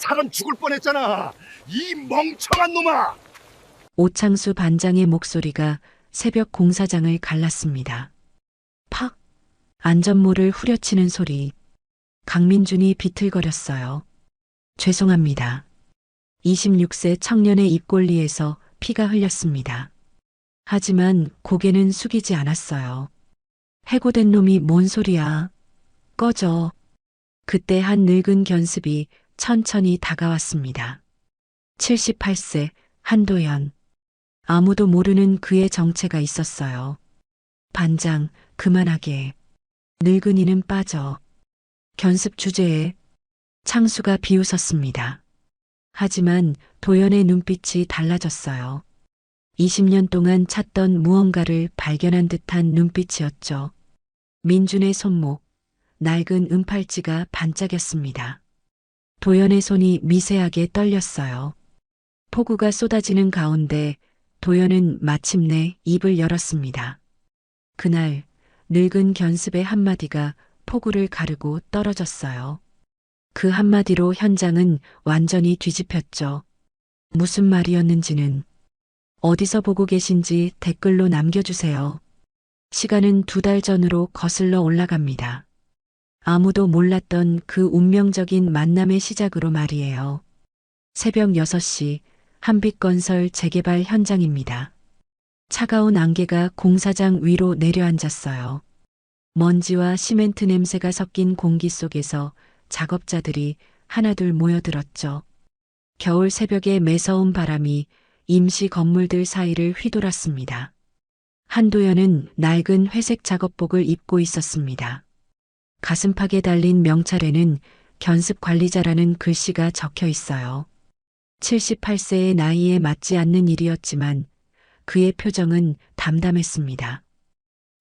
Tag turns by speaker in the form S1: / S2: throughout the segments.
S1: 사람 죽을 뻔했잖아. 이 멍청한 놈아!
S2: 오창수 반장의 목소리가 새벽 공사장을 갈랐습니다. 팍! 안전모를 후려치는 소리. 강민준이 비틀거렸어요. 죄송합니다. 26세 청년의 입골리에서 피가 흘렸습니다. 하지만 고개는 숙이지 않았어요. 해고된 놈이 뭔 소리야. 꺼져. 그때 한 늙은 견습이 천천히 다가왔습니다. 78세 한도연. 아무도 모르는 그의 정체가 있었어요. 반장, 그만하게. 늙은이는 빠져. 견습 주제에 창수가 비웃었습니다. 하지만 도연의 눈빛이 달라졌어요. 20년 동안 찾던 무언가를 발견한 듯한 눈빛이었죠. 민준의 손목, 낡은 은팔찌가 반짝였습니다. 도연의 손이 미세하게 떨렸어요. 폭우가 쏟아지는 가운데 도연은 마침내 입을 열었습니다. 그날 늙은 견습의 한마디가 폭우를 가르고 떨어졌어요. 그 한마디로 현장은 완전히 뒤집혔죠. 무슨 말이었는지는 어디서 보고 계신지 댓글로 남겨주세요. 시간은 2달 전으로 거슬러 올라갑니다. 아무도 몰랐던 그 운명적인 만남의 시작으로 말이에요. 새벽 6시 한빛건설 재개발 현장입니다. 차가운 안개가 공사장 위로 내려앉았어요. 먼지와 시멘트 냄새가 섞인 공기 속에서 작업자들이 하나둘 모여들었죠. 겨울 새벽의 매서운 바람이 임시 건물들 사이를 휘돌았습니다. 한도연은 낡은 회색 작업복을 입고 있었습니다. 가슴팍에 달린 명찰에는 견습 관리자라는 글씨가 적혀 있어요. 78세의 나이에 맞지 않는 일이었지만 그의 표정은 담담했습니다.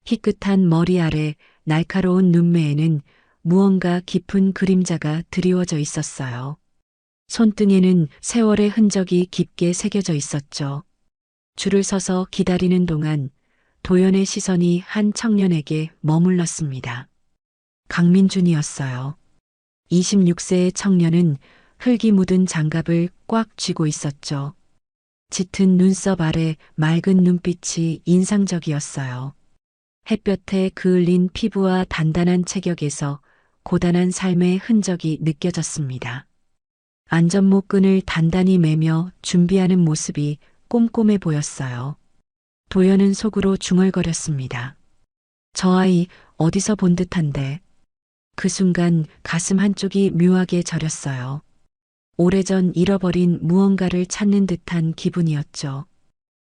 S2: 희끗한 머리 아래 날카로운 눈매에는 무언가 깊은 그림자가 드리워져 있었어요. 손등에는 세월의 흔적이 깊게 새겨져 있었죠. 줄을 서서 기다리는 동안 도연의 시선이 한 청년에게 머물렀습니다. 강민준이었어요. 26세의 청년은 흙이 묻은 장갑을 꽉 쥐고 있었죠. 짙은 눈썹 아래 맑은 눈빛이 인상적이었어요. 햇볕에 그을린 피부와 단단한 체격에서 고단한 삶의 흔적이 느껴졌습니다. 안전모 끈을 단단히 매며 준비하는 모습이 꼼꼼해 보였어요. 도연은 속으로 중얼거렸습니다. 저 아이 어디서 본 듯한데. 그 순간 가슴 한쪽이 묘하게 저렸어요. 오래전 잃어버린 무언가를 찾는 듯한 기분이었죠.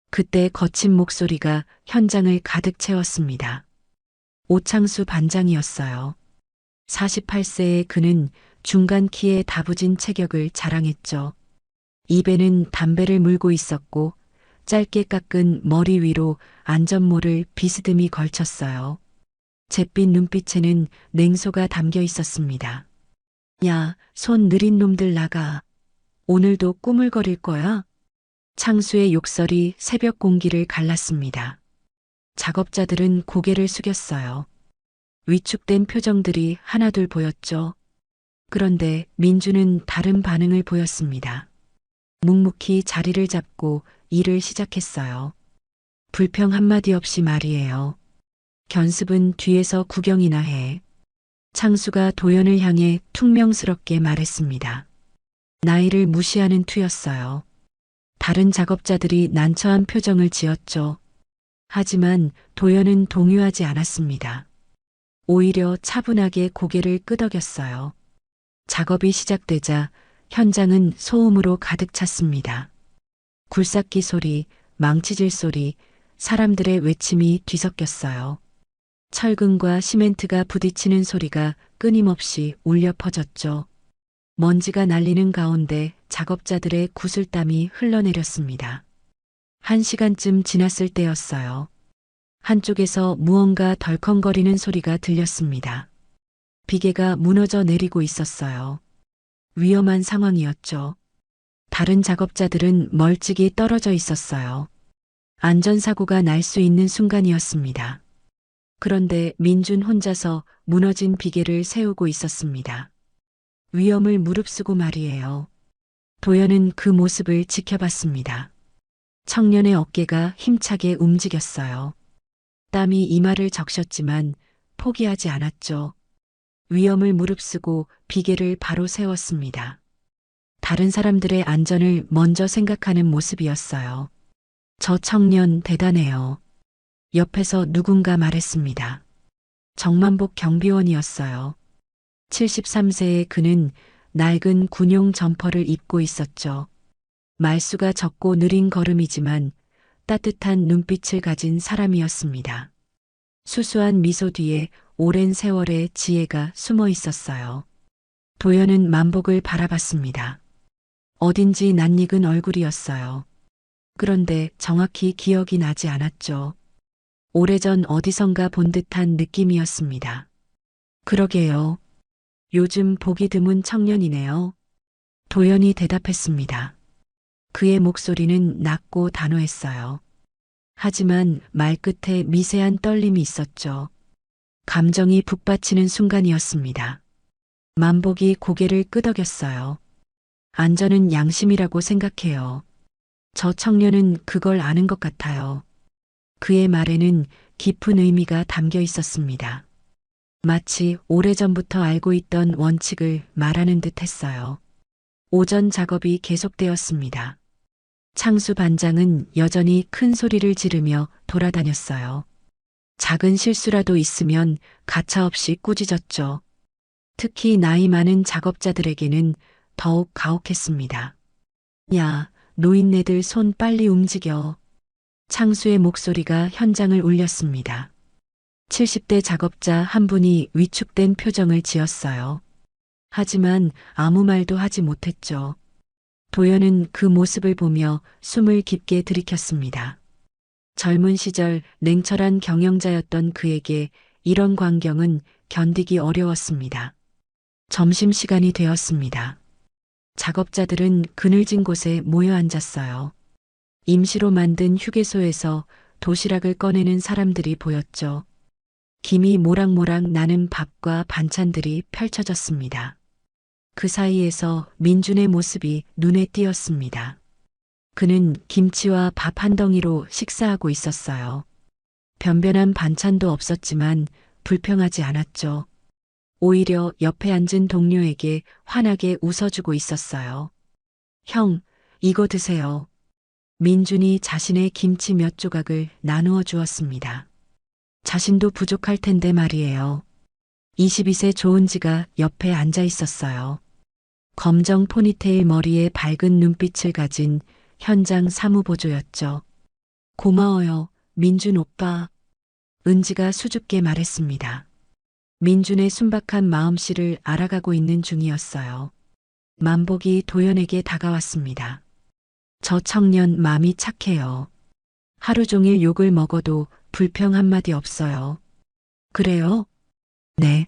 S2: 그때 거친 목소리가 현장을 가득 채웠습니다. 오창수 반장이었어요. 48세의 그는 중간 키에 다부진 체격을 자랑했죠. 입에는 담배를 물고 있었고 짧게 깎은 머리 위로 안전모를 비스듬히 걸쳤어요. 잿빛 눈빛에는 냉소가 담겨 있었습니다. 야, 손 느린 놈들 나가. 오늘도 꾸물거릴 거야? 창수의 욕설이 새벽 공기를 갈랐습니다. 작업자들은 고개를 숙였어요. 위축된 표정들이 하나둘 보였죠. 그런데 민주는 다른 반응을 보였습니다. 묵묵히 자리를 잡고 일을 시작했어요. 불평 한마디 없이 말이에요. 견습은 뒤에서 구경이나 해. 창수가 도연을 향해 퉁명스럽게 말했습니다. 나이를 무시하는 투였어요. 다른 작업자들이 난처한 표정을 지었죠. 하지만 도연은 동요하지 않았습니다. 오히려 차분하게 고개를 끄덕였어요. 작업이 시작되자 현장은 소음으로 가득 찼습니다. 굴삭기 소리, 망치질 소리, 사람들의 외침이 뒤섞였어요. 철근과 시멘트가 부딪히는 소리가 끊임없이 울려 퍼졌죠. 먼지가 날리는 가운데 작업자들의 구슬땀이 흘러내렸습니다. 1시간쯤 지났을 때였어요. 한쪽에서 무언가 덜컹거리는 소리가 들렸습니다. 비계가 무너져 내리고 있었어요. 위험한 상황이었죠. 다른 작업자들은 멀찍이 떨어져 있었어요. 안전사고가 날 수 있는 순간이었습니다. 그런데 민준 혼자서 무너진 비계를 세우고 있었습니다. 위험을 무릅쓰고 말이에요. 도연은 그 모습을 지켜봤습니다. 청년의 어깨가 힘차게 움직였어요. 땀이 이마를 적셨지만 포기하지 않았죠. 위험을 무릅쓰고 비계를 바로 세웠습니다. 다른 사람들의 안전을 먼저 생각하는 모습이었어요. 저 청년 대단해요. 옆에서 누군가 말했습니다. 정만복 경비원이었어요. 73세의 그는 낡은 군용 점퍼를 입고 있었죠. 말수가 적고 느린 걸음이지만 따뜻한 눈빛을 가진 사람이었습니다. 수수한 미소 뒤에 오랜 세월의 지혜가 숨어 있었어요. 도연은 만복을 바라봤습니다. 어딘지 낯익은 얼굴이었어요. 그런데 정확히 기억이 나지 않았죠. 오래전 어디선가 본 듯한 느낌이었습니다. 그러게요. 요즘 보기 드문 청년이네요. 도연이 대답했습니다. 그의 목소리는 낮고 단호했어요. 하지만 말끝에 미세한 떨림이 있었죠. 감정이 북받치는 순간이었습니다. 만복이 고개를 끄덕였어요. 안전은 양심이라고 생각해요. 저 청년은 그걸 아는 것 같아요. 그의 말에는 깊은 의미가 담겨 있었습니다. 마치 오래전부터 알고 있던 원칙을 말하는 듯 했어요. 오전 작업이 계속되었습니다. 창수 반장은 여전히 큰 소리를 지르며 돌아다녔어요. 작은 실수라도 있으면 가차없이 꾸짖었죠. 특히 나이 많은 작업자들에게는 더욱 가혹했습니다. 야, 노인네들 손 빨리 움직여. 창수의 목소리가 현장을 울렸습니다. 70대 작업자 한 분이 위축된 표정을 지었어요. 하지만 아무 말도 하지 못했죠. 도연은 그 모습을 보며 숨을 깊게 들이켰습니다. 젊은 시절 냉철한 경영자였던 그에게 이런 광경은 견디기 어려웠습니다. 점심시간이 되었습니다. 작업자들은 그늘진 곳에 모여 앉았어요. 임시로 만든 휴게소에서 도시락을 꺼내는 사람들이 보였죠. 김이 모락모락 나는 밥과 반찬들이 펼쳐졌습니다. 그 사이에서 민준의 모습이 눈에 띄었습니다. 그는 김치와 밥 한 덩이로 식사하고 있었어요. 변변한 반찬도 없었지만 불평하지 않았죠. 오히려 옆에 앉은 동료에게 환하게 웃어주고 있었어요. 형, 이거 드세요. 민준이 자신의 김치 몇 조각을 나누어 주었습니다. 자신도 부족할 텐데 말이에요. 22세 조은지가 옆에 앉아 있었어요. 검정 포니테일 머리에 밝은 눈빛을 가진 현장 사무보조였죠. 고마워요, 민준 오빠. 은지가 수줍게 말했습니다. 민준의 순박한 마음씨를 알아가고 있는 중이었어요. 만복이 도연에게 다가왔습니다. 저 청년 마음이 착해요. 하루 종일 욕을 먹어도 불평 한마디 없어요. 그래요? 네.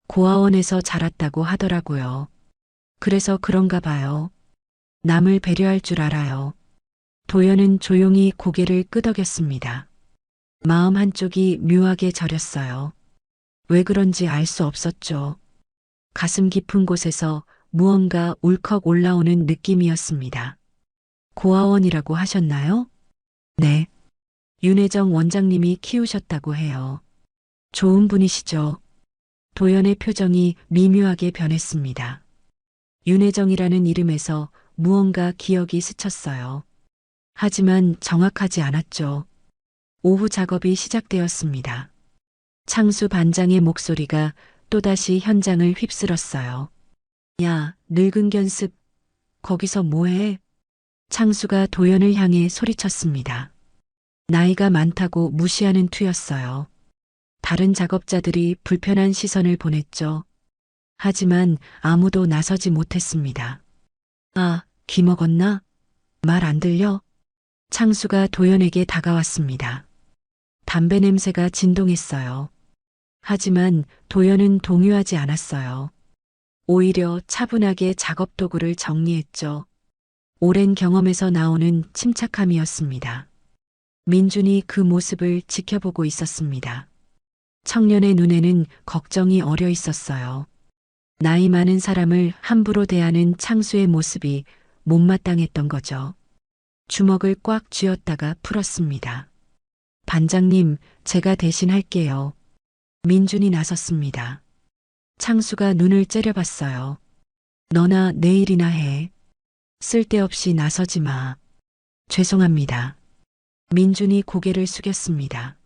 S2: 고아원에서 자랐다고 하더라고요. 그래서 그런가 봐요. 남을 배려할 줄 알아요. 도연은 조용히 고개를 끄덕였습니다. 마음 한쪽이 묘하게 저렸어요. 왜 그런지 알 수 없었죠. 가슴 깊은 곳에서 무언가 울컥 올라오는 느낌이었습니다. 고아원이라고 하셨나요? 네. 윤혜정 원장님이 키우셨다고 해요. 좋은 분이시죠? 도연의 표정이 미묘하게 변했습니다. 윤혜정이라는 이름에서 무언가 기억이 스쳤어요. 하지만 정확하지 않았죠. 오후 작업이 시작되었습니다. 창수 반장의 목소리가 또다시 현장을 휩쓸었어요. 야, 늙은 견습, 거기서 뭐해? 창수가 도연을 향해 소리쳤습니다. 나이가 많다고 무시하는 투였어요. 다른 작업자들이 불편한 시선을 보냈죠. 하지만 아무도 나서지 못했습니다. 아, 기 먹었나? 말 안 들려? 창수가 도연에게 다가왔습니다. 담배 냄새가 진동했어요. 하지만 도연은 동요하지 않았어요. 오히려 차분하게 작업 도구를 정리했죠. 오랜 경험에서 나오는 침착함이었습니다. 민준이 그 모습을 지켜보고 있었습니다. 청년의 눈에는 걱정이 어려 있었어요. 나이 많은 사람을 함부로 대하는 창수의 모습이 못마땅했던 거죠. 주먹을 꽉 쥐었다가 풀었습니다. 반장님, 제가 대신 할게요. 민준이 나섰습니다. 창수가 눈을 째려봤어요. 너나 내일이나 해. 쓸데없이 나서지 마. 죄송합니다. 민준이 고개를 숙였습니다.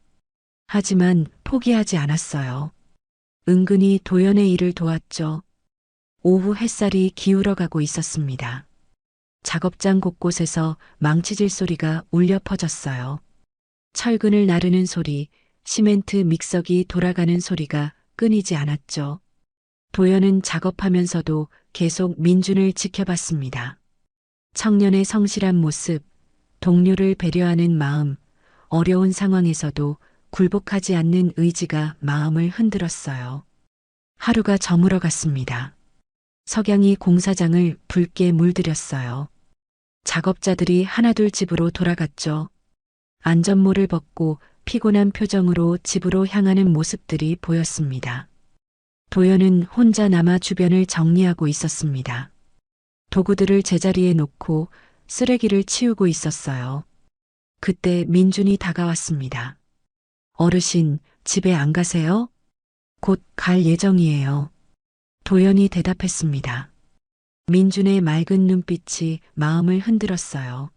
S2: 하지만 포기하지 않았어요. 은근히 도연의 일을 도왔죠. 오후 햇살이 기울어가고 있었습니다. 작업장 곳곳에서 망치질 소리가 울려 퍼졌어요. 철근을 나르는 소리, 시멘트 믹서기 돌아가는 소리가 끊이지 않았죠. 도연은 작업하면서도 계속 민준을 지켜봤습니다. 청년의 성실한 모습, 동료를 배려하는 마음, 어려운 상황에서도 굴복하지 않는 의지가 마음을 흔들었어요. 하루가 저물어 갔습니다. 석양이 공사장을 붉게 물들였어요. 작업자들이 하나둘 집으로 돌아갔죠. 안전모를 벗고 피곤한 표정으로 집으로 향하는 모습들이 보였습니다. 도연은 혼자 남아 주변을 정리하고 있었습니다. 도구들을 제자리에 놓고 쓰레기를 치우고 있었어요. 그때 민준이 다가왔습니다. 어르신, 집에 안 가세요? 곧 갈 예정이에요. 도연이 대답했습니다. 민준의 맑은 눈빛이 마음을 흔들었어요.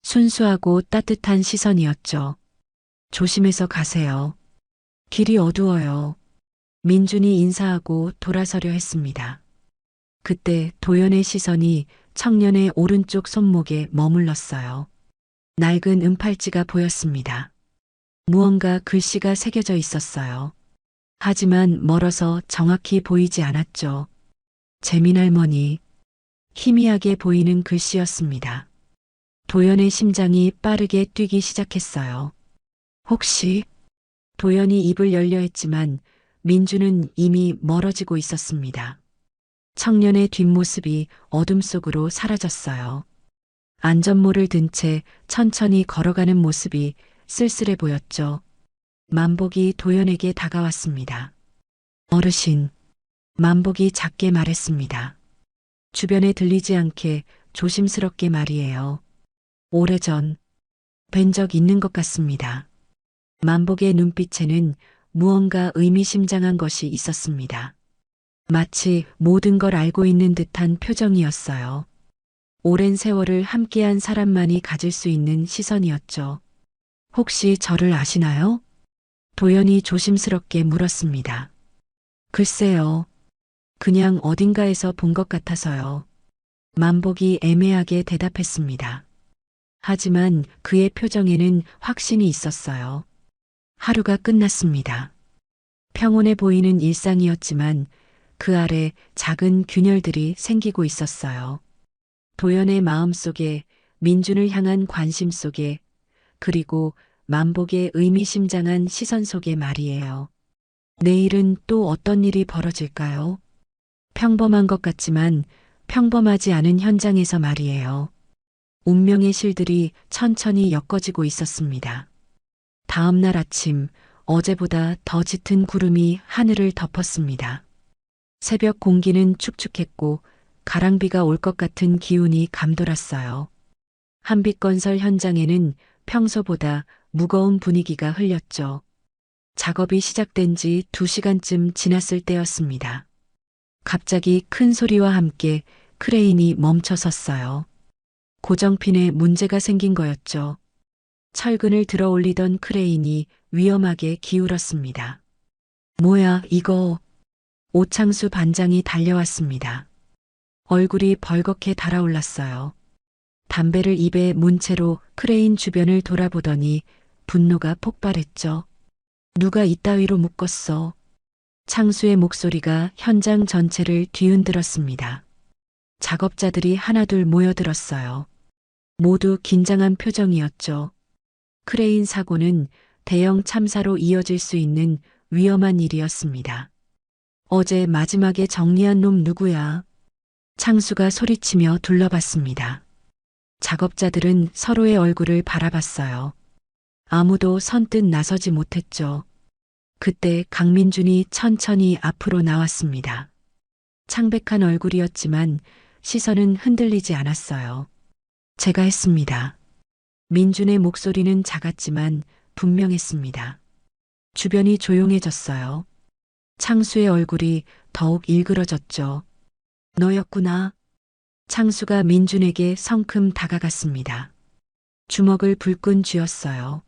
S2: 순수하고 따뜻한 시선이었죠. 조심해서 가세요. 길이 어두워요. 민준이 인사하고 돌아서려 했습니다. 그때 도연의 시선이 청년의 오른쪽 손목에 머물렀어요. 낡은 은팔찌가 보였습니다. 무언가 글씨가 새겨져 있었어요. 하지만 멀어서 정확히 보이지 않았죠. 재민할머니, 희미하게 보이는 글씨였습니다. 도연의 심장이 빠르게 뛰기 시작했어요. 혹시? 도연이 입을 열려 했지만 민주는 이미 멀어지고 있었습니다. 청년의 뒷모습이 어둠 속으로 사라졌어요. 안전모를 든 채 천천히 걸어가는 모습이 쓸쓸해 보였죠. 만복이 도연에게 다가왔습니다. 어르신, 만복이 작게 말했습니다. 주변에 들리지 않게 조심스럽게 말이에요. 오래전 뵌 적 있는 것 같습니다. 만복의 눈빛에는 무언가 의미심장한 것이 있었습니다. 마치 모든 걸 알고 있는 듯한 표정이었어요. 오랜 세월을 함께한 사람만이 가질 수 있는 시선이었죠. 혹시 저를 아시나요? 도연이 조심스럽게 물었습니다. 글쎄요. 그냥 어딘가에서 본 것 같아서요. 만복이 애매하게 대답했습니다. 하지만 그의 표정에는 확신이 있었어요. 하루가 끝났습니다. 평온해 보이는 일상이었지만 그 아래 작은 균열들이 생기고 있었어요. 도연의 마음 속에, 민준을 향한 관심 속에, 그리고 만복의 의미심장한 시선 속에 말이에요. 내일은 또 어떤 일이 벌어질까요? 평범한 것 같지만 평범하지 않은 현장에서 말이에요. 운명의 실들이 천천히 엮어지고 있었습니다. 다음 날 아침, 어제보다 더 짙은 구름이 하늘을 덮었습니다. 새벽 공기는 축축했고 가랑비가 올 것 같은 기운이 감돌았어요. 한빛건설 현장에는 평소보다 무거운 분위기가 흘렸죠. 작업이 시작된 지 2시간쯤 지났을 때였습니다. 갑자기 큰 소리와 함께 크레인이 멈춰 섰어요. 고정핀에 문제가 생긴 거였죠. 철근을 들어 올리던 크레인이 위험하게 기울었습니다. 뭐야, 이거. 오창수 반장이 달려왔습니다. 얼굴이 벌겋게 달아올랐어요. 담배를 입에 문 채로 크레인 주변을 돌아보더니 분노가 폭발했죠. 누가 이따위로 묶었어. 창수의 목소리가 현장 전체를 뒤흔들었습니다. 작업자들이 하나둘 모여들었어요. 모두 긴장한 표정이었죠. 크레인 사고는 대형 참사로 이어질 수 있는 위험한 일이었습니다. 어제 마지막에 정리한 놈 누구야? 창수가 소리치며 둘러봤습니다. 작업자들은 서로의 얼굴을 바라봤어요. 아무도 선뜻 나서지 못했죠. 그때 강민준이 천천히 앞으로 나왔습니다. 창백한 얼굴이었지만 시선은 흔들리지 않았어요. 제가 했습니다. 민준의 목소리는 작았지만 분명했습니다. 주변이 조용해졌어요. 창수의 얼굴이 더욱 일그러졌죠. 너였구나. 창수가 민준에게 성큼 다가갔습니다. 주먹을 불끈 쥐었어요.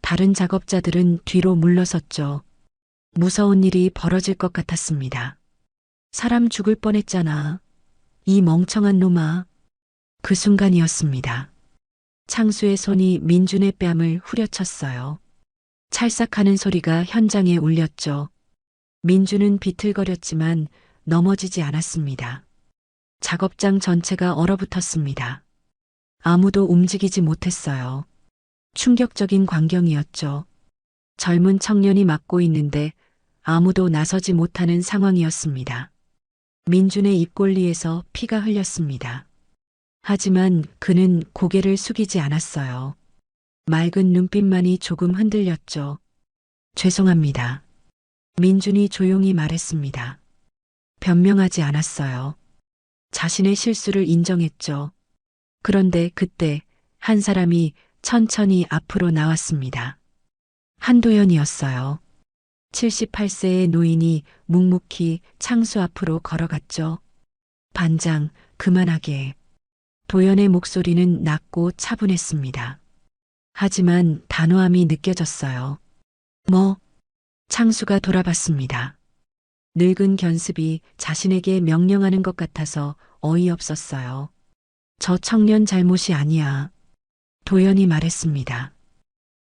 S2: 다른 작업자들은 뒤로 물러섰죠. 무서운 일이 벌어질 것 같았습니다. 사람 죽을 뻔했잖아. 이 멍청한 놈아. 그 순간이었습니다. 창수의 손이 민준의 뺨을 후려쳤어요. 찰싹하는 소리가 현장에 울렸죠. 민준은 비틀거렸지만 넘어지지 않았습니다. 작업장 전체가 얼어붙었습니다. 아무도 움직이지 못했어요. 충격적인 광경이었죠. 젊은 청년이 맡고 있는데 아무도 나서지 못하는 상황이었습니다. 민준의 입골리에서 피가 흘렸습니다. 하지만 그는 고개를 숙이지 않았어요. 맑은 눈빛만이 조금 흔들렸죠. 죄송합니다. 민준이 조용히 말했습니다. 변명하지 않았어요. 자신의 실수를 인정했죠. 그런데 그때 한 사람이 천천히 앞으로 나왔습니다. 한도연이었어요. 78세의 노인이 묵묵히 창수 앞으로 걸어갔죠. 반장, 그만하게. 도연의 목소리는 낮고 차분했습니다. 하지만 단호함이 느껴졌어요. 뭐? 창수가 돌아봤습니다. 늙은 견습이 자신에게 명령하는 것 같아서 어이없었어요. 저 청년 잘못이 아니야. 도연이 말했습니다.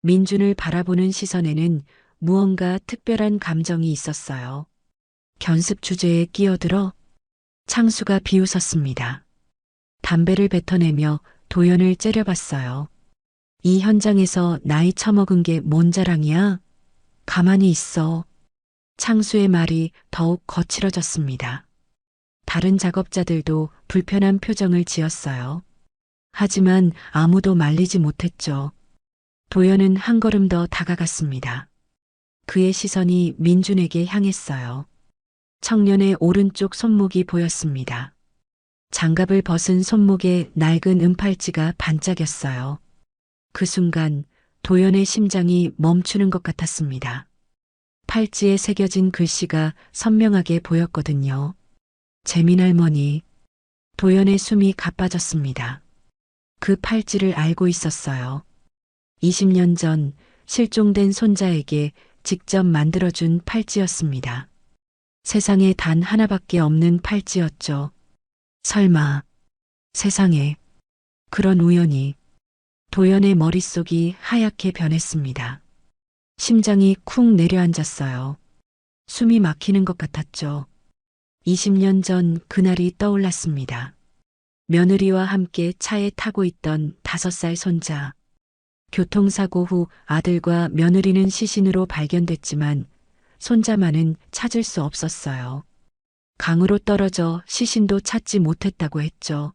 S2: 민준을 바라보는 시선에는 무언가 특별한 감정이 있었어요. 견습 주제에 끼어들어 창수가 비웃었습니다. 담배를 뱉어내며 도연을 째려봤어요. 이 현장에서 나이 처먹은 게 뭔 자랑이야? 가만히 있어. 창수의 말이 더욱 거칠어졌습니다. 다른 작업자들도 불편한 표정을 지었어요. 하지만 아무도 말리지 못했죠. 도연은 한 걸음 더 다가갔습니다. 그의 시선이 민준에게 향했어요. 청년의 오른쪽 손목이 보였습니다. 장갑을 벗은 손목에 낡은 은팔찌가 반짝였어요. 그 순간 도연의 심장이 멈추는 것 같았습니다. 팔찌에 새겨진 글씨가 선명하게 보였거든요. 재민할머니. 도연의 숨이 가빠졌습니다. 그 팔찌를 알고 있었어요. 20년 전 실종된 손자에게 직접 만들어준 팔찌였습니다. 세상에 단 하나밖에 없는 팔찌였죠. 설마 세상에 그런 우연이. 도연의 머릿속이 하얗게 변했습니다. 심장이 쿵 내려앉았어요. 숨이 막히는 것 같았죠. 20년 전 그날이 떠올랐습니다. 며느리와 함께 차에 타고 있던 5살 손자. 교통사고 후 아들과 며느리는 시신으로 발견됐지만 손자만은 찾을 수 없었어요. 강으로 떨어져 시신도 찾지 못했다고 했죠.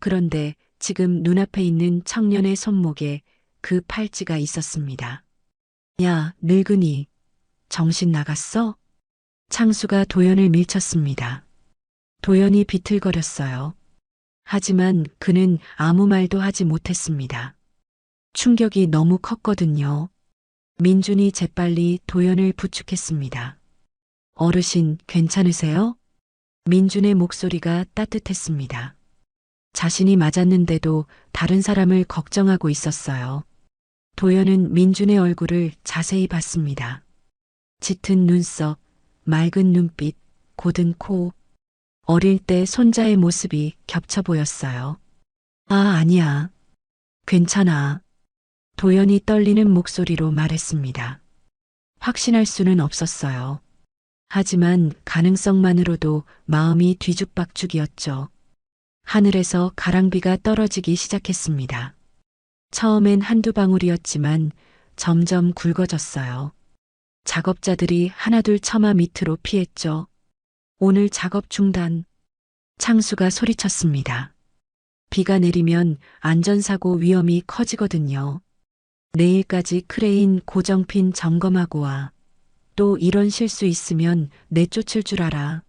S2: 그런데 지금 눈앞에 있는 청년의 손목에 그 팔찌가 있었습니다. 야, 늙은이. 정신 나갔어? 창수가 도연을 밀쳤습니다. 도연이 비틀거렸어요. 하지만 그는 아무 말도 하지 못했습니다. 충격이 너무 컸거든요. 민준이 재빨리 도연을 부축했습니다. 어르신, 괜찮으세요? 민준의 목소리가 따뜻했습니다. 자신이 맞았는데도 다른 사람을 걱정하고 있었어요. 도연은 민준의 얼굴을 자세히 봤습니다. 짙은 눈썹, 맑은 눈빛, 고든 코. 어릴 때 손자의 모습이 겹쳐 보였어요. 아, 아니야. 괜찮아. 도연이 떨리는 목소리로 말했습니다. 확신할 수는 없었어요. 하지만 가능성만으로도 마음이 뒤죽박죽이었죠. 하늘에서 가랑비가 떨어지기 시작했습니다. 처음엔 한두 방울이었지만 점점 굵어졌어요. 작업자들이 하나둘 처마 밑으로 피했죠. 오늘 작업 중단. 창수가 소리쳤습니다. 비가 내리면 안전사고 위험이 커지거든요. 내일까지 크레인 고정핀 점검하고 와. 또 이런 실수 있으면 내쫓을 줄 알아.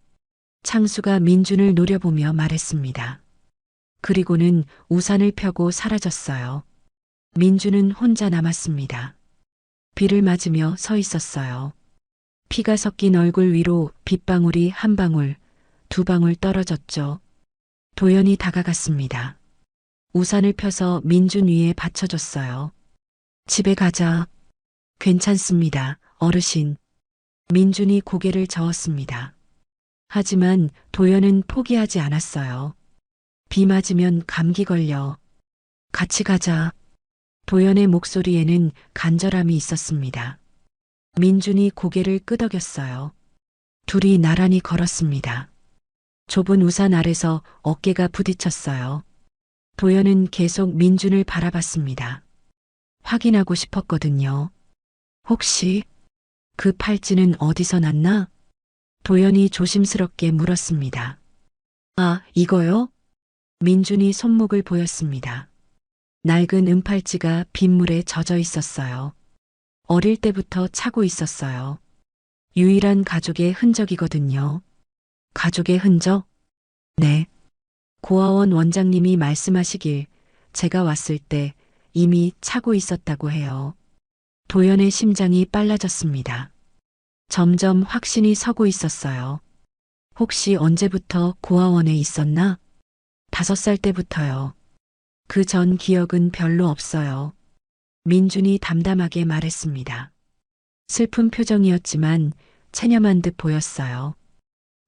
S2: 창수가 민준을 노려보며 말했습니다. 그리고는 우산을 펴고 사라졌어요. 민준은 혼자 남았습니다. 비를 맞으며 서 있었어요. 피가 섞인 얼굴 위로 빗방울이 한 방울, 두 방울 떨어졌죠. 도연이 다가갔습니다. 우산을 펴서 민준 위에 받쳐줬어요. 집에 가자. 괜찮습니다, 어르신. 민준이 고개를 저었습니다. 하지만 도연은 포기하지 않았어요. 비 맞으면 감기 걸려. 같이 가자. 도연의 목소리에는 간절함이 있었습니다. 민준이 고개를 끄덕였어요. 둘이 나란히 걸었습니다. 좁은 우산 아래서 어깨가 부딪혔어요. 도연은 계속 민준을 바라봤습니다. 확인하고 싶었거든요. 혹시 그 팔찌는 어디서 났나? 도연이 조심스럽게 물었습니다. 아, 이거요? 민준이 손목을 보였습니다. 낡은 은팔찌가 빗물에 젖어 있었어요. 어릴 때부터 차고 있었어요. 유일한 가족의 흔적이거든요. 가족의 흔적? 네. 고아원 원장님이 말씀하시길 제가 왔을 때 이미 차고 있었다고 해요. 도연의 심장이 빨라졌습니다. 점점 확신이 서고 있었어요. 혹시 언제부터 고아원에 있었나? 5살 때부터요. 그 전 기억은 별로 없어요. 민준이 담담하게 말했습니다. 슬픈 표정이었지만 체념한 듯 보였어요.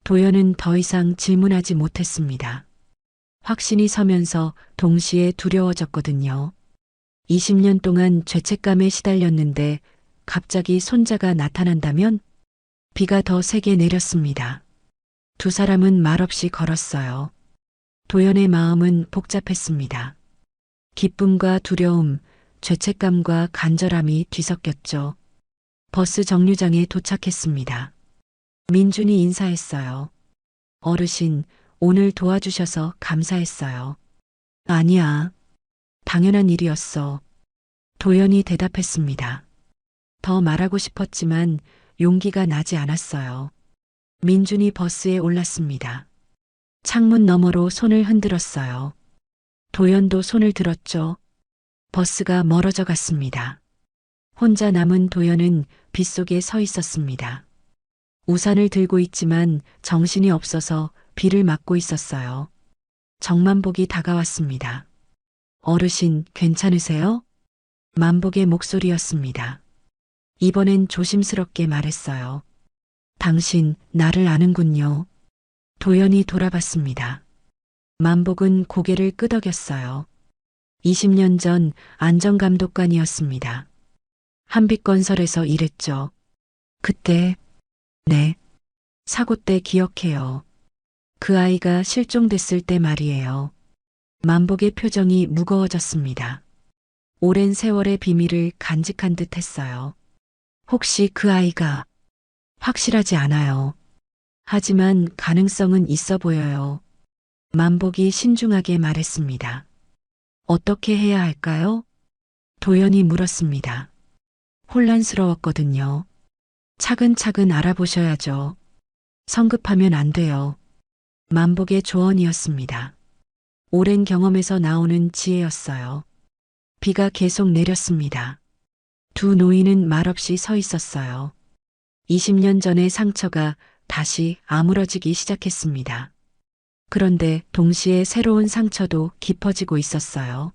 S2: 도연은 더 이상 질문하지 못했습니다. 확신이 서면서 동시에 두려워졌거든요. 20년 동안 죄책감에 시달렸는데 갑자기 손자가 나타난다면? 비가 더 세게 내렸습니다. 두 사람은 말없이 걸었어요. 도연의 마음은 복잡했습니다. 기쁨과 두려움, 죄책감과 간절함이 뒤섞였죠. 버스 정류장에 도착했습니다. 민준이 인사했어요. 어르신, 오늘 도와주셔서 감사했어요. 아니야. 당연한 일이었어. 도연이 대답했습니다. 더 말하고 싶었지만 용기가 나지 않았어요. 민준이 버스에 올랐습니다. 창문 너머로 손을 흔들었어요. 도연도 손을 들었죠. 버스가 멀어져 갔습니다. 혼자 남은 도연은 빗속에 서 있었습니다. 우산을 들고 있지만 정신이 없어서 비를 맞고 있었어요. 정만복이 다가왔습니다. 어르신, 괜찮으세요? 만복의 목소리였습니다. 이번엔 조심스럽게 말했어요. 당신 나를 아는군요. 도연이 돌아봤습니다. 만복은 고개를 끄덕였어요. 20년 전 안전감독관이었습니다. 한빛건설에서 일했죠. 그때, 네, 사고 때 기억해요. 그 아이가 실종됐을 때 말이에요. 만복의 표정이 무거워졌습니다. 오랜 세월의 비밀을 간직한 듯 했어요. 혹시 그 아이가 확실하지 않아요. 하지만 가능성은 있어 보여요. 만복이 신중하게 말했습니다. 어떻게 해야 할까요? 도연이 물었습니다. 혼란스러웠거든요. 차근차근 알아보셔야죠. 성급하면 안 돼요. 만복의 조언이었습니다. 오랜 경험에서 나오는 지혜였어요. 비가 계속 내렸습니다. 두 노인은 말없이 서 있었어요. 20년 전의 상처가 다시 아물어지기 시작했습니다. 그런데 동시에 새로운 상처도 깊어지고 있었어요.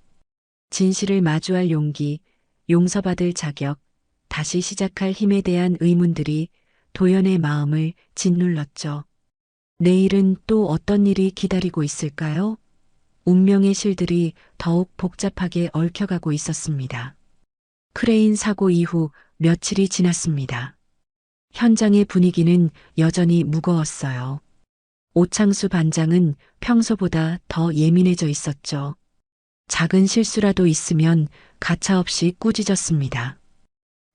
S2: 진실을 마주할 용기, 용서받을 자격, 다시 시작할 힘에 대한 의문들이 도연의 마음을 짓눌렀죠. 내일은 또 어떤 일이 기다리고 있을까요? 운명의 실들이 더욱 복잡하게 얽혀가고 있었습니다. 크레인 사고 이후 며칠이 지났습니다. 현장의 분위기는 여전히 무거웠어요. 오창수 반장은 평소보다 더 예민해져 있었죠. 작은 실수라도 있으면 가차없이 꾸짖었습니다.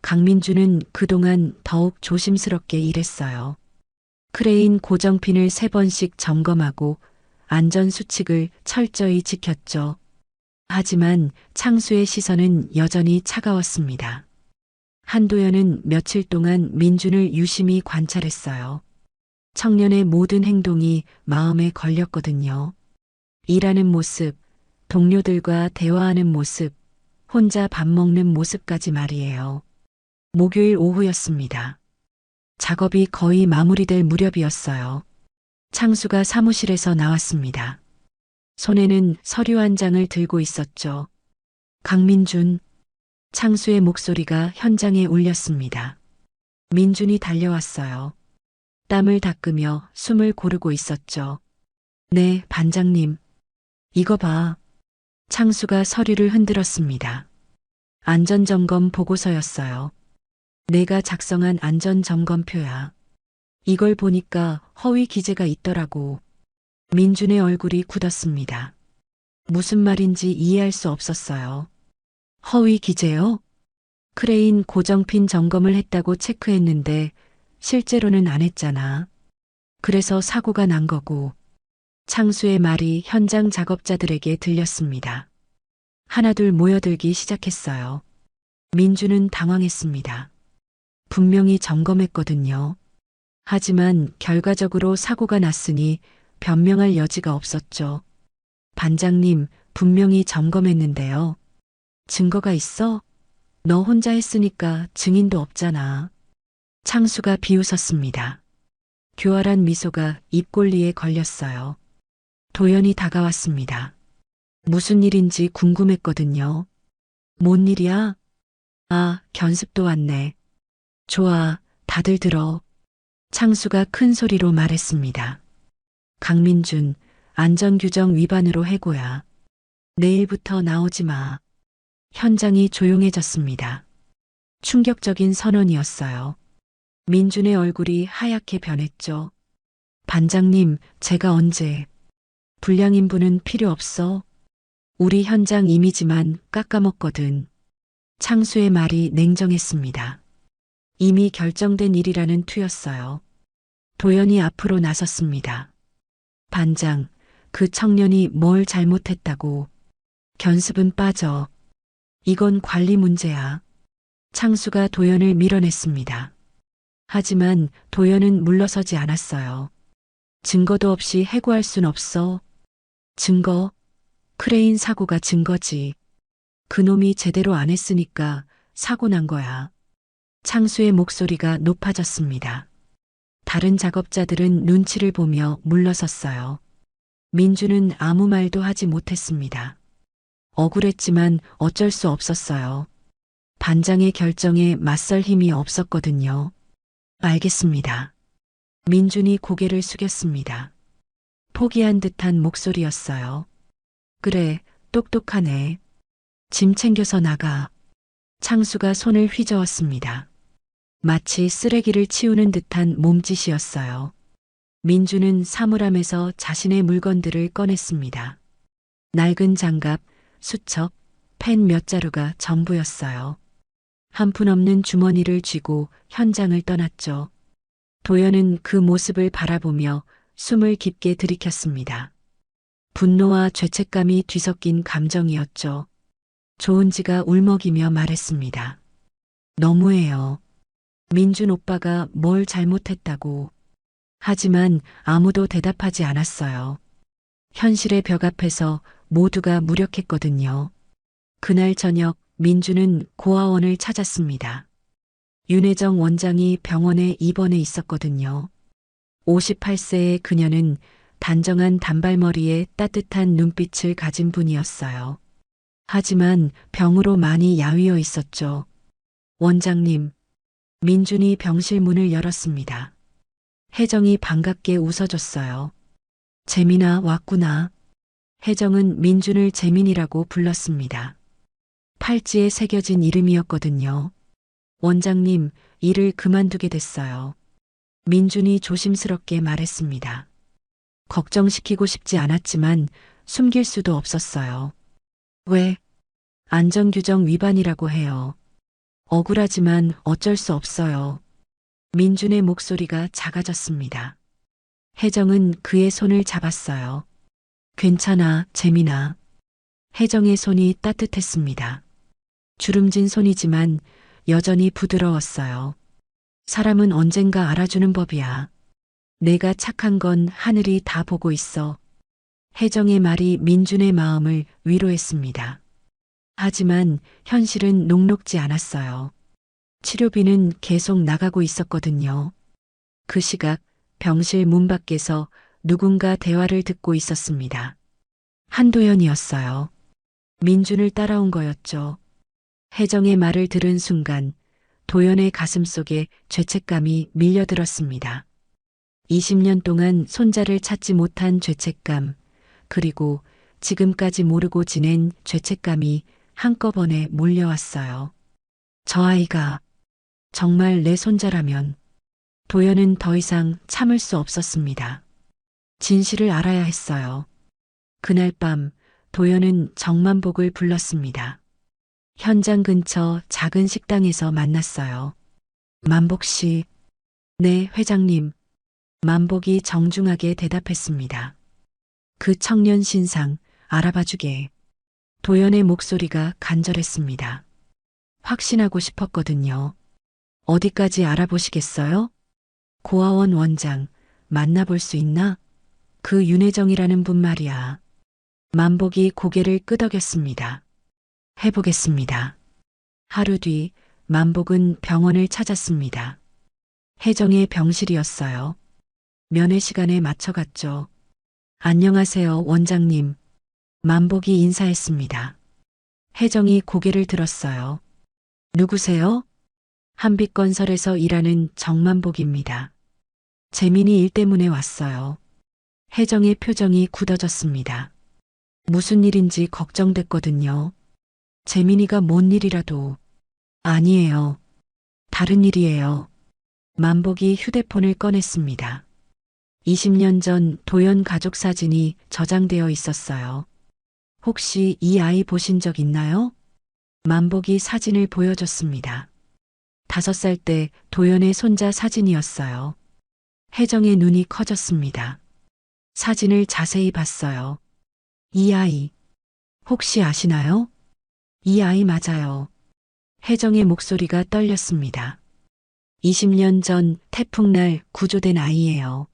S2: 강민주는 그동안 더욱 조심스럽게 일했어요. 크레인 고정핀을 3번씩 점검하고 안전수칙을 철저히 지켰죠. 하지만 창수의 시선은 여전히 차가웠습니다. 한도연은 며칠 동안 민준을 유심히 관찰했어요. 청년의 모든 행동이 마음에 걸렸거든요. 일하는 모습, 동료들과 대화하는 모습, 혼자 밥 먹는 모습까지 말이에요. 목요일 오후였습니다. 작업이 거의 마무리될 무렵이었어요. 창수가 사무실에서 나왔습니다. 손에는 서류 한 장을 들고 있었죠. 강민준. 창수의 목소리가 현장에 울렸습니다. 민준이 달려왔어요. 땀을 닦으며 숨을 고르고 있었죠. 네, 반장님. 이거 봐. 창수가 서류를 흔들었습니다. 안전점검 보고서였어요. 내가 작성한 안전점검표야. 이걸 보니까 허위 기재가 있더라고. 민준의 얼굴이 굳었습니다. 무슨 말인지 이해할 수 없었어요. 허위 기재요? 크레인 고정핀 점검을 했다고 체크했는데 실제로는 안 했잖아. 그래서 사고가 난 거고. 창수의 말이 현장 작업자들에게 들렸습니다. 하나둘 모여들기 시작했어요. 민주는 당황했습니다. 분명히 점검했거든요. 하지만 결과적으로 사고가 났으니 변명할 여지가 없었죠. 반장님, 분명히 점검했는데요. 증거가 있어? 너 혼자 했으니까 증인도 없잖아. 창수가 비웃었습니다. 교활한 미소가 입꼬리에 걸렸어요. 도연이 다가왔습니다. 무슨 일인지 궁금했거든요. 뭔 일이야? 아, 견습도 왔네. 좋아, 다들 들어. 창수가 큰 소리로 말했습니다. 강민준, 안전규정 위반으로 해고야. 내일부터 나오지 마. 현장이 조용해졌습니다. 충격적인 선언이었어요. 민준의 얼굴이 하얗게 변했죠. 반장님, 제가 언제? 불량인분은 필요 없어. 우리 현장 이미지만 깎아먹거든. 창수의 말이 냉정했습니다. 이미 결정된 일이라는 투였어요. 도연이 앞으로 나섰습니다. 반장, 그 청년이 뭘 잘못했다고. 견습은 빠져. 이건 관리 문제야. 창수가 도연을 밀어냈습니다. 하지만 도연은 물러서지 않았어요. 증거도 없이 해고할 순 없어. 증거? 크레인 사고가 증거지. 그놈이 제대로 안 했으니까 사고 난 거야. 창수의 목소리가 높아졌습니다. 다른 작업자들은 눈치를 보며 물러섰어요. 민주는 아무 말도 하지 못했습니다. 억울했지만 어쩔 수 없었어요. 반장의 결정에 맞설 힘이 없었거든요. 알겠습니다. 민준이 고개를 숙였습니다. 포기한 듯한 목소리였어요. 그래, 똑똑하네. 짐 챙겨서 나가. 창수가 손을 휘저었습니다. 마치 쓰레기를 치우는 듯한 몸짓이었어요. 민주는 사물함에서 자신의 물건들을 꺼냈습니다. 낡은 장갑, 수첩, 펜 몇 자루가 전부였어요. 한푼없는 주머니를 쥐고 현장을 떠났죠. 도연은 그 모습을 바라보며 숨을 깊게 들이켰습니다. 분노와 죄책감이 뒤섞인 감정이었죠. 조은지가 울먹이며 말했습니다. 너무해요. 민준 오빠가 뭘 잘못했다고. 하지만 아무도 대답하지 않았어요. 현실의 벽 앞에서 모두가 무력했거든요. 그날 저녁 민주는 고아원을 찾았습니다. 윤혜정 원장이 병원에 입원해 있었거든요. 58세의 그녀는 단정한 단발머리에 따뜻한 눈빛을 가진 분이었어요. 하지만 병으로 많이 야위어 있었죠. 원장님, 민준이 병실 문을 열었습니다. 혜정이 반갑게 웃어줬어요. 재민아 왔구나. 혜정은 민준을 재민이라고 불렀습니다. 팔찌에 새겨진 이름이었거든요. 원장님, 일을 그만두게 됐어요. 민준이 조심스럽게 말했습니다. 걱정시키고 싶지 않았지만 숨길 수도 없었어요. 왜? 안전규정 위반이라고 해요. 억울하지만 어쩔 수 없어요. 민준의 목소리가 작아졌습니다. 혜정은 그의 손을 잡았어요. 괜찮아, 재민아. 혜정의 손이 따뜻했습니다. 주름진 손이지만 여전히 부드러웠어요. 사람은 언젠가 알아주는 법이야. 내가 착한 건 하늘이 다 보고 있어. 혜정의 말이 민준의 마음을 위로했습니다. 하지만 현실은 녹록지 않았어요. 치료비는 계속 나가고 있었거든요. 그 시각 병실 문 밖에서 누군가 대화를 듣고 있었습니다. 한도연이었어요. 민준을 따라온 거였죠. 혜정의 말을 들은 순간 도연의 가슴속에 죄책감이 밀려들었습니다. 20년 동안 손자를 찾지 못한 죄책감, 그리고 지금까지 모르고 지낸 죄책감이 한꺼번에 몰려왔어요. 저 아이가 정말 내 손자라면 도연은 더 이상 참을 수 없었습니다. 진실을 알아야 했어요. 그날 밤 도연은 정만복을 불렀습니다. 현장 근처 작은 식당에서 만났어요. 만복 씨, 네, 회장님. 만복이 정중하게 대답했습니다. 그 청년 신상 알아봐주게. 도연의 목소리가 간절했습니다. 확신하고 싶었거든요. 어디까지 알아보시겠어요? 고아원 원장 만나볼 수 있나? 그 윤혜정이라는 분 말이야. 만복이 고개를 끄덕였습니다. 해보겠습니다. 하루 뒤 만복은 병원을 찾았습니다. 혜정의 병실이었어요. 면회 시간에 맞춰갔죠. 안녕하세요, 원장님. 만복이 인사했습니다. 혜정이 고개를 들었어요. 누구세요? 한빛건설에서 일하는 정만복입니다. 재민이 일 때문에 왔어요. 혜정의 표정이 굳어졌습니다. 무슨 일인지 걱정됐거든요. 재민이가 뭔 일이라도. 아니에요. 다른 일이에요. 만복이 휴대폰을 꺼냈습니다. 20년 전 도연 가족 사진이 저장되어 있었어요. 혹시 이 아이 보신 적 있나요? 만복이 사진을 보여줬습니다. 5살 때 도연의 손자 사진이었어요. 혜정의 눈이 커졌습니다. 사진을 자세히 봤어요. 이 아이, 혹시 아시나요? 이 아이 맞아요. 혜정의 목소리가 떨렸습니다. 20년 전 태풍날 구조된 아이예요.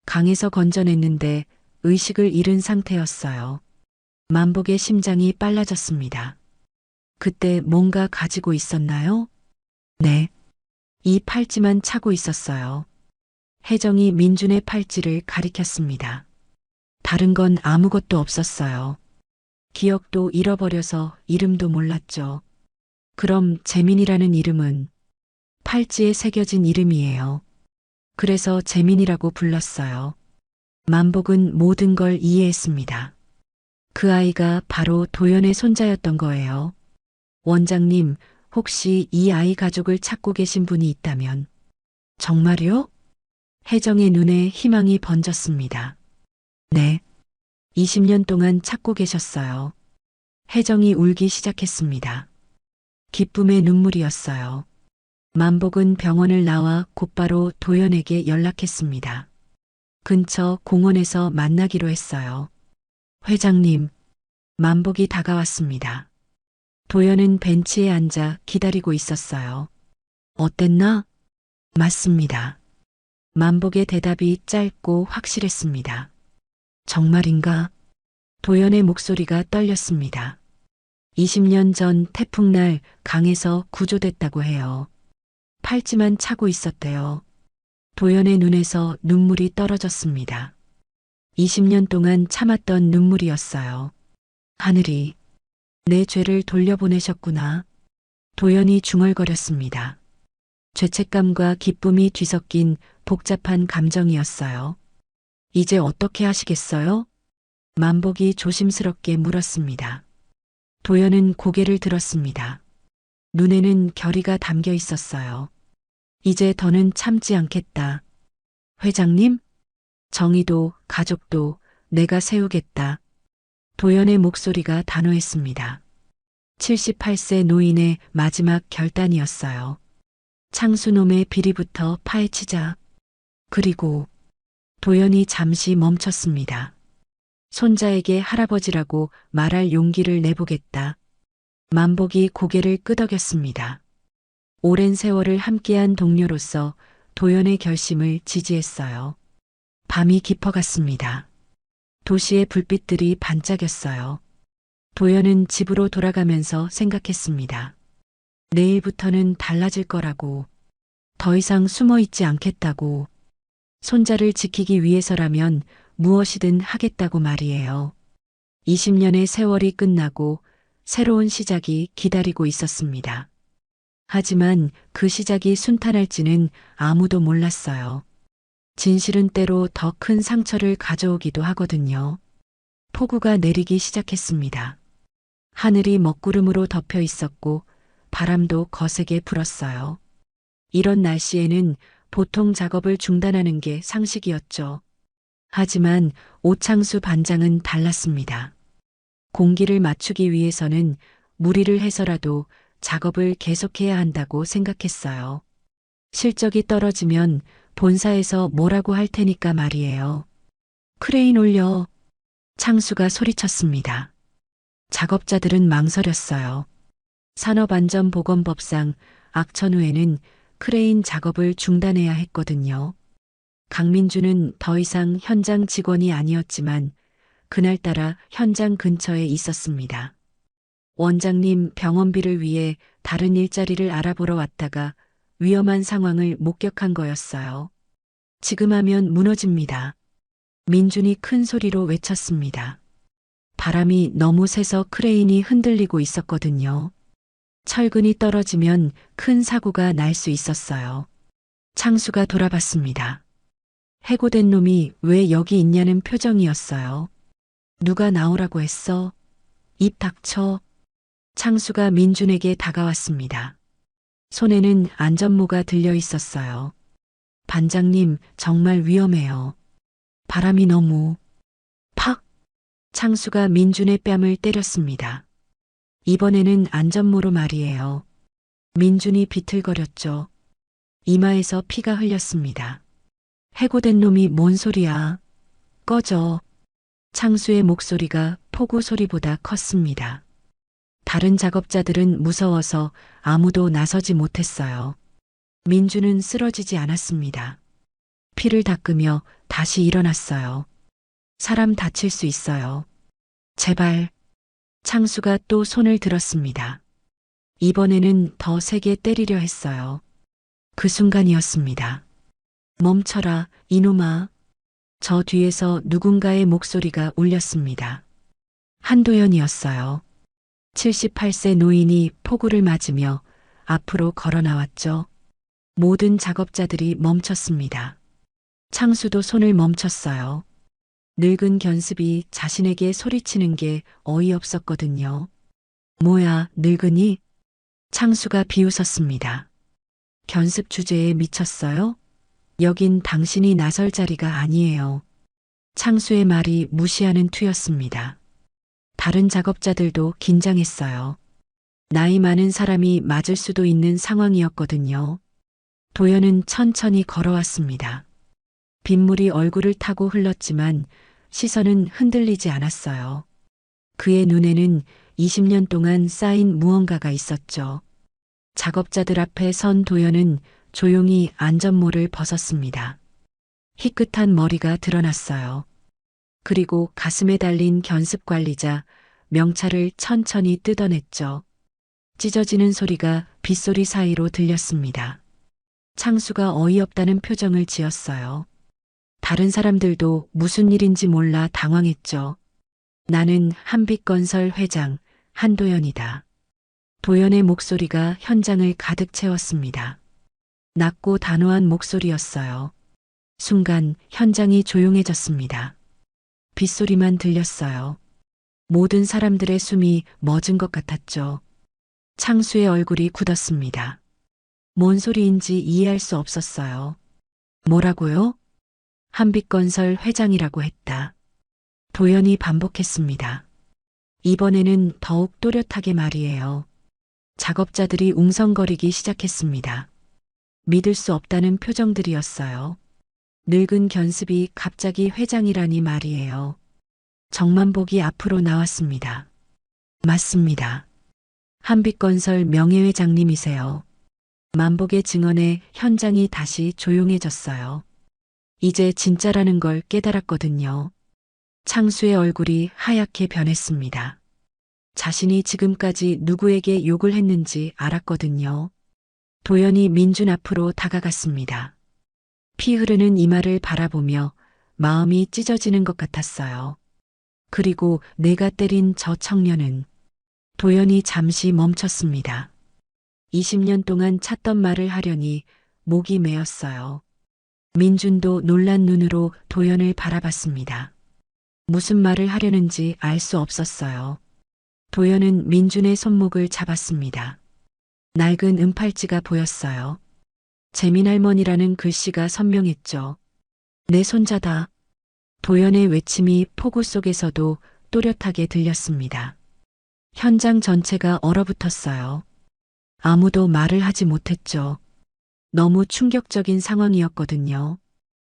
S2: 강에서 건져냈는데 의식을 잃은 상태였어요. 만복의 심장이 빨라졌습니다. 그때 뭔가 가지고 있었나요? 네. 이 팔찌만 차고 있었어요. 혜정이 민준의 팔찌를 가리켰습니다. 다른 건 아무것도 없었어요. 기억도 잃어버려서 이름도 몰랐죠. 그럼 재민이라는 이름은 팔찌에 새겨진 이름이에요. 그래서 재민이라고 불렀어요. 만복은 모든 걸 이해했습니다. 그 아이가 바로 도연의 손자였던 거예요. 원장님, 혹시 이 아이 가족을 찾고 계신 분이 있다면. 정말요? 혜정의 눈에 희망이 번졌습니다. 네. 20년 동안 찾고 계셨어요. 혜정이 울기 시작했습니다. 기쁨의 눈물이었어요. 만복은 병원을 나와 곧바로 도연에게 연락했습니다. 근처 공원에서 만나기로 했어요. 회장님, 만복이 다가왔습니다. 도연은 벤치에 앉아 기다리고 있었어요. 어땠나? 맞습니다. 만복의 대답이 짧고 확실했습니다. 정말인가? 도연의 목소리가 떨렸습니다. 20년 전 태풍날 강에서 구조됐다고 해요. 팔찌만 차고 있었대요. 도연의 눈에서 눈물이 떨어졌습니다. 20년 동안 참았던 눈물이었어요. 하늘이 내 죄를 돌려보내셨구나. 도연이 중얼거렸습니다. 죄책감과 기쁨이 뒤섞인 복잡한 감정이었어요. 이제 어떻게 하시겠어요? 만복이 조심스럽게 물었습니다. 도연은 고개를 들었습니다. 눈에는 결의가 담겨 있었어요. 이제 더는 참지 않겠다. 회장님? 정의도 가족도 내가 세우겠다. 도연의 목소리가 단호했습니다. 78세 노인의 마지막 결단이었어요. 창수놈의 비리부터 파헤치자. 그리고 도연이 잠시 멈췄습니다. 손자에게 할아버지라고 말할 용기를 내보겠다. 만복이 고개를 끄덕였습니다. 오랜 세월을 함께한 동료로서 도연의 결심을 지지했어요. 밤이 깊어갔습니다. 도시의 불빛들이 반짝였어요. 도연은 집으로 돌아가면서 생각했습니다. 내일부터는 달라질 거라고, 더 이상 숨어 있지 않겠다고, 손자를 지키기 위해서라면 무엇이든 하겠다고 말이에요. 20년의 세월이 끝나고 새로운 시작이 기다리고 있었습니다. 하지만 그 시작이 순탄할지는 아무도 몰랐어요. 진실은 때로 더 큰 상처를 가져오기도 하거든요. 폭우가 내리기 시작했습니다. 하늘이 먹구름으로 덮여 있었고 바람도 거세게 불었어요. 이런 날씨에는 보통 작업을 중단하는 게 상식이었죠. 하지만 오창수 반장은 달랐습니다. 공기를 맞추기 위해서는 무리를 해서라도 작업을 계속해야 한다고 생각했어요. 실적이 떨어지면 본사에서 뭐라고 할 테니까 말이에요. 크레인 올려. 창수가 소리쳤습니다. 작업자들은 망설였어요. 산업안전보건법상 악천 후에는 크레인 작업을 중단해야 했거든요. 강민주는 더 이상 현장 직원이 아니었지만 그날따라 현장 근처에 있었습니다. 원장님 병원비를 위해 다른 일자리를 알아보러 왔다가 위험한 상황을 목격한 거였어요. 지금 하면 무너집니다. 민준이 큰 소리로 외쳤습니다. 바람이 너무 세서 크레인이 흔들리고 있었거든요. 철근이 떨어지면 큰 사고가 날 수 있었어요. 창수가 돌아봤습니다. 해고된 놈이 왜 여기 있냐는 표정이었어요. 누가 나오라고 했어? 입 닥쳐. 창수가 민준에게 다가왔습니다. 손에는 안전모가 들려 있었어요. 반장님, 정말 위험해요. 바람이 너무. 팍! 창수가 민준의 뺨을 때렸습니다. 이번에는 안전모로 말이에요. 민준이 비틀거렸죠. 이마에서 피가 흘렸습니다. 해고된 놈이 뭔 소리야. 꺼져. 창수의 목소리가 폭우 소리보다 컸습니다. 다른 작업자들은 무서워서 아무도 나서지 못했어요. 민준은 쓰러지지 않았습니다. 피를 닦으며 다시 일어났어요. 사람 다칠 수 있어요. 제발. 창수가 또 손을 들었습니다. 이번에는 더 세게 때리려 했어요. 그 순간이었습니다. 멈춰라, 이놈아. 저 뒤에서 누군가의 목소리가 울렸습니다. 한도연이었어요. 78세 노인이 폭우를 맞으며 앞으로 걸어 나왔죠. 모든 작업자들이 멈췄습니다. 창수도 손을 멈췄어요. 늙은 견습이 자신에게 소리치는 게 어이없었거든요. 뭐야, 늙은이? 창수가 비웃었습니다. 견습 주제에 미쳤어요? 여긴 당신이 나설 자리가 아니에요. 창수의 말이 무시하는 투였습니다. 다른 작업자들도 긴장했어요. 나이 많은 사람이 맞을 수도 있는 상황이었거든요. 도연은 천천히 걸어왔습니다. 빗물이 얼굴을 타고 흘렀지만 시선은 흔들리지 않았어요. 그의 눈에는 20년 동안 쌓인 무언가가 있었죠. 작업자들 앞에 선 도연은 조용히 안전모를 벗었습니다. 희끗한 머리가 드러났어요. 그리고 가슴에 달린 견습관리자 명찰을 천천히 뜯어냈죠. 찢어지는 소리가 빗소리 사이로 들렸습니다. 창수가 어이없다는 표정을 지었어요. 다른 사람들도 무슨 일인지 몰라 당황했죠. 나는 한빛건설 회장 한도연이다. 도연의 목소리가 현장을 가득 채웠습니다. 낮고 단호한 목소리였어요. 순간 현장이 조용해졌습니다. 빗소리만 들렸어요. 모든 사람들의 숨이 멎은 것 같았죠. 창수의 얼굴이 굳었습니다. 뭔 소리인지 이해할 수 없었어요. 뭐라고요? 한빛건설 회장이라고 했다. 도연이 반복했습니다. 이번에는 더욱 또렷하게 말이에요. 작업자들이 웅성거리기 시작했습니다. 믿을 수 없다는 표정들이었어요. 늙은 견습이 갑자기 회장이라니 말이에요. 정만복이 앞으로 나왔습니다. 맞습니다. 한빛건설 명예회장님이세요. 만복의 증언에 현장이 다시 조용해졌어요. 이제 진짜라는 걸 깨달았거든요. 창수의 얼굴이 하얗게 변했습니다. 자신이 지금까지 누구에게 욕을 했는지 알았거든요. 도연이 민준 앞으로 다가갔습니다. 피 흐르는 이마를 바라보며 마음이 찢어지는 것 같았어요. 그리고 내가 때린 저 청년은. 도연이 잠시 멈췄습니다. 20년 동안 찾던 말을 하려니 목이 메었어요. 민준도 놀란 눈으로 도연을 바라봤습니다. 무슨 말을 하려는지 알 수 없었어요. 도연은 민준의 손목을 잡았습니다. 낡은 은팔찌가 보였어요. 재민할머니라는 글씨가 선명했죠. 내 손자다. 도연의 외침이 폭우 속에서도 또렷하게 들렸습니다. 현장 전체가 얼어붙었어요. 아무도 말을 하지 못했죠. 너무 충격적인 상황이었거든요.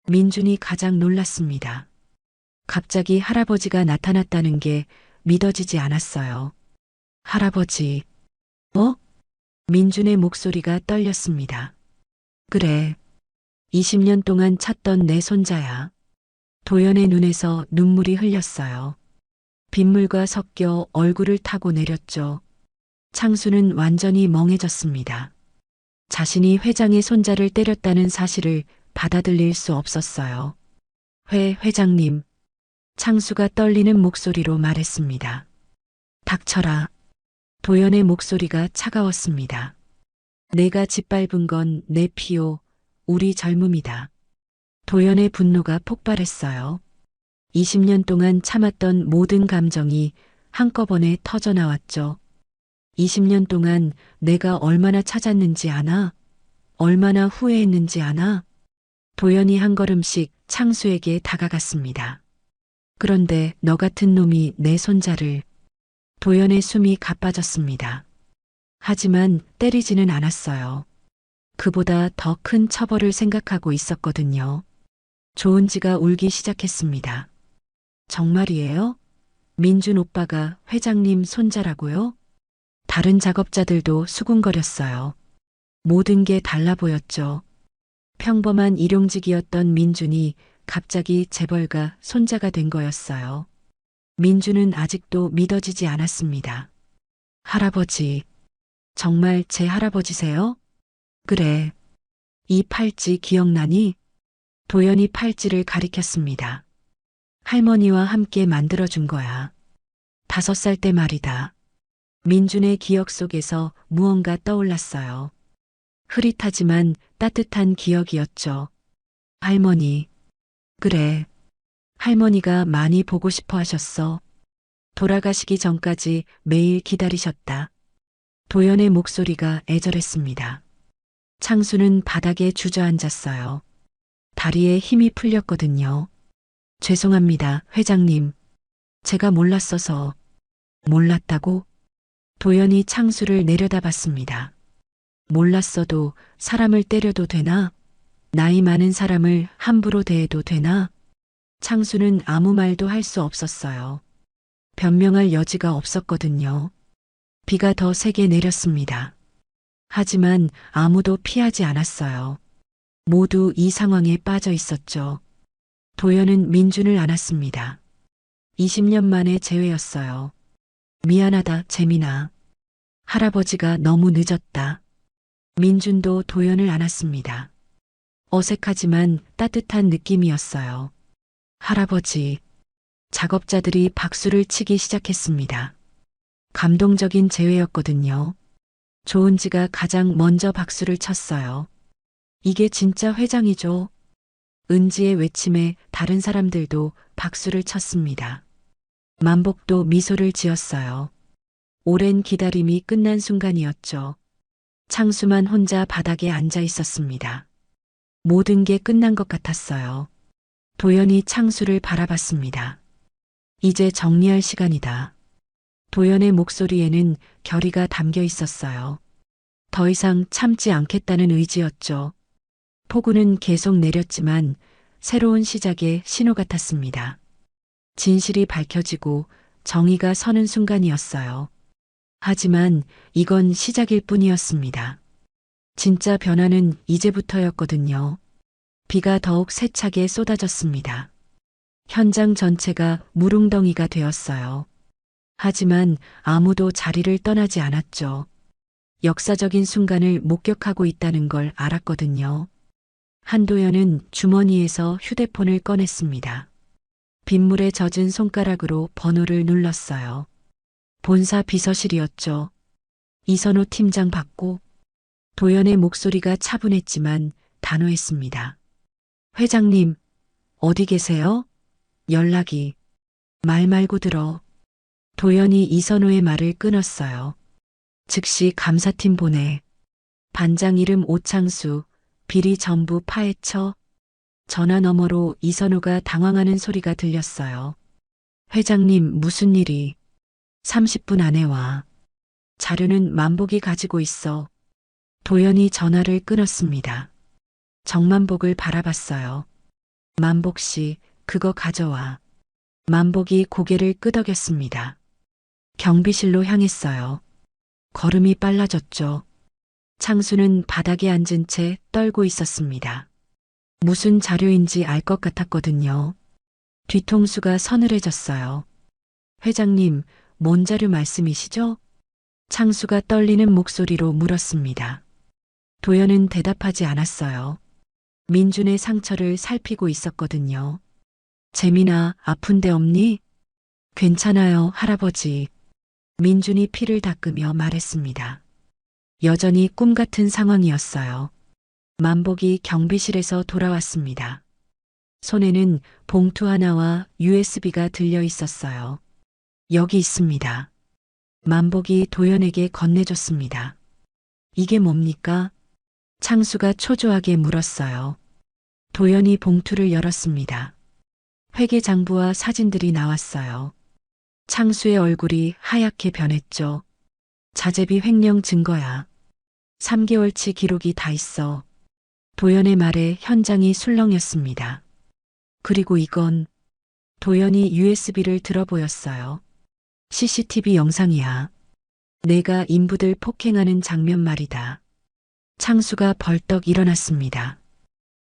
S2: 민준이 가장 놀랐습니다. 갑자기 할아버지가 나타났다는 게 믿어지지 않았어요. 할아버지. 어? 민준의 목소리가 떨렸습니다. 그래. 20년 동안 찾던 내 손자야. 도연의 눈에서 눈물이 흘렸어요. 빗물과 섞여 얼굴을 타고 내렸죠. 창수는 완전히 멍해졌습니다. 자신이 회장의 손자를 때렸다는 사실을 받아들일 수 없었어요. 회장님. 창수가 떨리는 목소리로 말했습니다. 닥쳐라. 도연의 목소리가 차가웠습니다. 내가 짓밟은 건 내 피요, 우리 젊음이다. 도연의 분노가 폭발했어요. 20년 동안 참았던 모든 감정이 한꺼번에 터져나왔죠. 20년 동안 내가 얼마나 찾았는지 아나? 얼마나 후회했는지 아나? 도연이 한 걸음씩 창수에게 다가갔습니다. 그런데 너 같은 놈이 내 손자를. 도연의 숨이 가빠졌습니다. 하지만 때리지는 않았어요. 그보다 더 큰 처벌을 생각하고 있었거든요. 조은지가 울기 시작했습니다. 정말이에요? 민준 오빠가 회장님 손자라고요? 다른 작업자들도 수군거렸어요. 모든 게 달라 보였죠. 평범한 일용직이었던 민준이 갑자기 재벌가 손자가 된 거였어요. 민준은 아직도 믿어지지 않았습니다. 할아버지. 정말 제 할아버지세요? 그래. 이 팔찌 기억나니? 도연이 팔찌를 가리켰습니다. 할머니와 함께 만들어준 거야. 5살 때 말이다. 민준의 기억 속에서 무언가 떠올랐어요. 흐릿하지만 따뜻한 기억이었죠. 할머니. 그래. 할머니가 많이 보고 싶어 하셨어. 돌아가시기 전까지 매일 기다리셨다. 도연의 목소리가 애절했습니다. 창수는 바닥에 주저앉았어요. 다리에 힘이 풀렸거든요. 죄송합니다, 회장님. 제가 몰랐어서. 몰랐다고? 도연이 창수를 내려다봤습니다. 몰랐어도 사람을 때려도 되나? 나이 많은 사람을 함부로 대해도 되나? 창수는 아무 말도 할 수 없었어요. 변명할 여지가 없었거든요. 비가 더 세게 내렸습니다. 하지만 아무도 피하지 않았어요. 모두 이 상황에 빠져 있었죠. 도연은 민준을 안았습니다. 20년 만에 재회였어요. 미안하다, 재민아. 할아버지가 너무 늦었다. 민준도 도연을 안았습니다. 어색하지만 따뜻한 느낌이었어요. 할아버지. 작업자들이 박수를 치기 시작했습니다. 감동적인 재회였거든요. 조은지가 가장 먼저 박수를 쳤어요. 이게 진짜 회장이죠. 은지의 외침에 다른 사람들도 박수를 쳤습니다. 만복도 미소를 지었어요. 오랜 기다림이 끝난 순간이었죠. 창수만 혼자 바닥에 앉아 있었습니다. 모든 게 끝난 것 같았어요. 도연이 창수를 바라봤습니다. 이제 정리할 시간이다. 도연의 목소리에는 결의가 담겨 있었어요. 더 이상 참지 않겠다는 의지였죠. 폭우는 계속 내렸지만 새로운 시작의 신호 같았습니다. 진실이 밝혀지고 정의가 서는 순간이었어요. 하지만 이건 시작일 뿐이었습니다. 진짜 변화는 이제부터였거든요. 비가 더욱 세차게 쏟아졌습니다. 현장 전체가 물웅덩이가 되었어요. 하지만 아무도 자리를 떠나지 않았죠. 역사적인 순간을 목격하고 있다는 걸 알았거든요. 한도연은 주머니에서 휴대폰을 꺼냈습니다. 빗물에 젖은 손가락으로 번호를 눌렀어요. 본사 비서실이었죠. 이선호 팀장 받고. 도연의 목소리가 차분했지만 단호했습니다. 회장님, 어디 계세요? 연락이. 말 말고 들어. 도연이 이선호의 말을 끊었어요. 즉시 감사팀 보내. 반장 이름 오창수, 비리 전부 파헤쳐. 전화 너머로 이선호가 당황하는 소리가 들렸어요. 회장님, 무슨 일이? 30분 안에 와. 자료는 만복이 가지고 있어. 도연이 전화를 끊었습니다. 정만복을 바라봤어요. 만복 씨, 그거 가져와. 만복이 고개를 끄덕였습니다. 경비실로 향했어요. 걸음이 빨라졌죠. 창수는 바닥에 앉은 채 떨고 있었습니다. 무슨 자료인지 알 것 같았거든요. 뒤통수가 서늘해졌어요. 회장님, 뭔 자료 말씀이시죠? 창수가 떨리는 목소리로 물었습니다. 도연은 대답하지 않았어요. 민준의 상처를 살피고 있었거든요. 재민아, 아픈 데 없니? 괜찮아요, 할아버지. 민준이 피를 닦으며 말했습니다. 여전히 꿈 같은 상황이었어요. 만복이 경비실에서 돌아왔습니다. 손에는 봉투 하나와 USB가 들려 있었어요. 여기 있습니다. 만복이 도연에게 건네줬습니다. 이게 뭡니까? 창수가 초조하게 물었어요. 도연이 봉투를 열었습니다. 회계장부와 사진들이 나왔어요. 창수의 얼굴이 하얗게 변했죠. 자재비 횡령 증거야. 3개월치 기록이 다 있어. 도연의 말에 현장이 술렁였습니다. 그리고 이건 도연이 USB를 들어보였어요. CCTV 영상이야. 내가 인부들 폭행하는 장면 말이다. 창수가 벌떡 일어났습니다.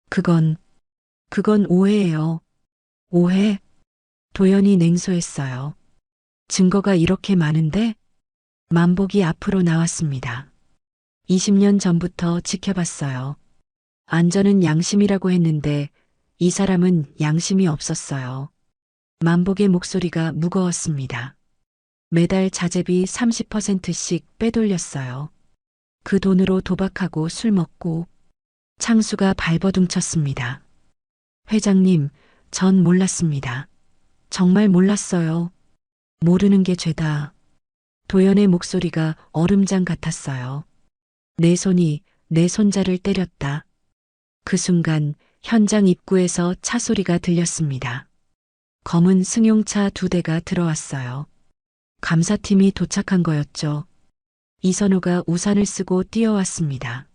S2: 그건 오해예요. 오해? 도연이 냉소했어요. 증거가 이렇게 많은데? 만복이 앞으로 나왔습니다. 20년 전부터 지켜봤어요. 안전은 양심이라고 했는데 이 사람은 양심이 없었어요. 만복의 목소리가 무거웠습니다. 매달 자재비 30%씩 빼돌렸어요. 그 돈으로 도박하고 술 먹고. 창수가 발버둥쳤습니다. 회장님, 전 몰랐습니다. 정말 몰랐어요. 모르는 게 죄다. 도연의 목소리가 얼음장 같았어요. 내 손이 내 손자를 때렸다. 그 순간 현장 입구에서 차 소리가 들렸습니다. 검은 승용차 2대가 들어왔어요. 감사팀이 도착한 거였죠. 이선호가 우산을 쓰고 뛰어왔습니다.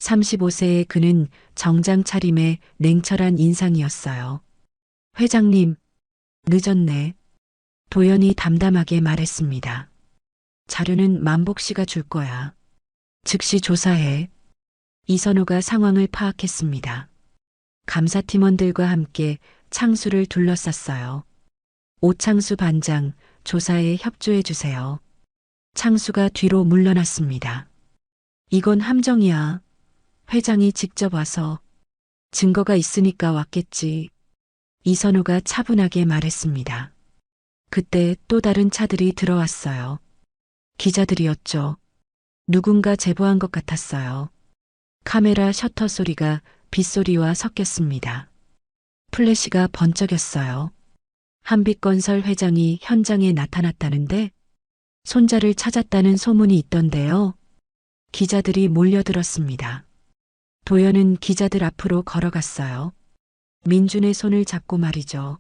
S2: 35세의 그는 정장 차림에 냉철한 인상이었어요. 회장님, 늦었네. 도연이 담담하게 말했습니다. 자료는 만복 씨가 줄 거야. 즉시 조사해. 이선호가 상황을 파악했습니다. 감사팀원들과 함께 창수를 둘러쌌어요. 오창수 반장, 조사에 협조해 주세요. 창수가 뒤로 물러났습니다. 이건 함정이야. 회장이 직접 와서. 증거가 있으니까 왔겠지. 이선호가 차분하게 말했습니다. 그때 또 다른 차들이 들어왔어요. 기자들이었죠. 누군가 제보한 것 같았어요. 카메라 셔터 소리가 빗소리와 섞였습니다. 플래시가 번쩍였어요. 한빛건설 회장이 현장에 나타났다는데 손자를 찾았다는 소문이 있던데요. 기자들이 몰려들었습니다. 도연은 기자들 앞으로 걸어갔어요. 민준의 손을 잡고 말이죠.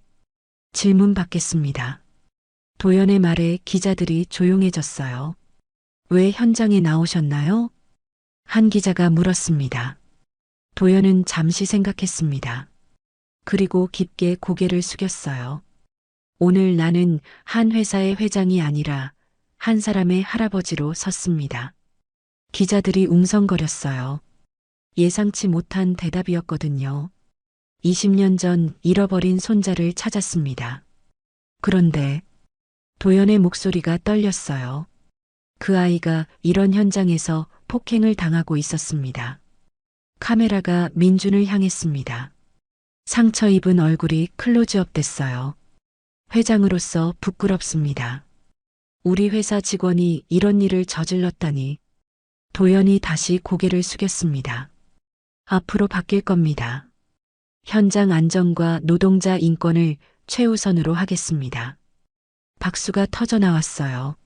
S2: 질문 받겠습니다. 도연의 말에 기자들이 조용해졌어요. 왜 현장에 나오셨나요? 한 기자가 물었습니다. 도연은 잠시 생각했습니다. 그리고 깊게 고개를 숙였어요. 오늘 나는 한 회사의 회장이 아니라 한 사람의 할아버지로 섰습니다. 기자들이 웅성거렸어요. 예상치 못한 대답이었거든요. 20년 전 잃어버린 손자를 찾았습니다. 그런데 도연의 목소리가 떨렸어요. 그 아이가 이런 현장에서 폭행을 당하고 있었습니다. 카메라가 민준을 향했습니다. 상처 입은 얼굴이 클로즈업 됐어요. 회장으로서 부끄럽습니다. 우리 회사 직원이 이런 일을 저질렀다니. 도연이 다시 고개를 숙였습니다. 앞으로 바뀔 겁니다. 현장 안전과 노동자 인권을 최우선으로 하겠습니다. 박수가 터져 나왔어요.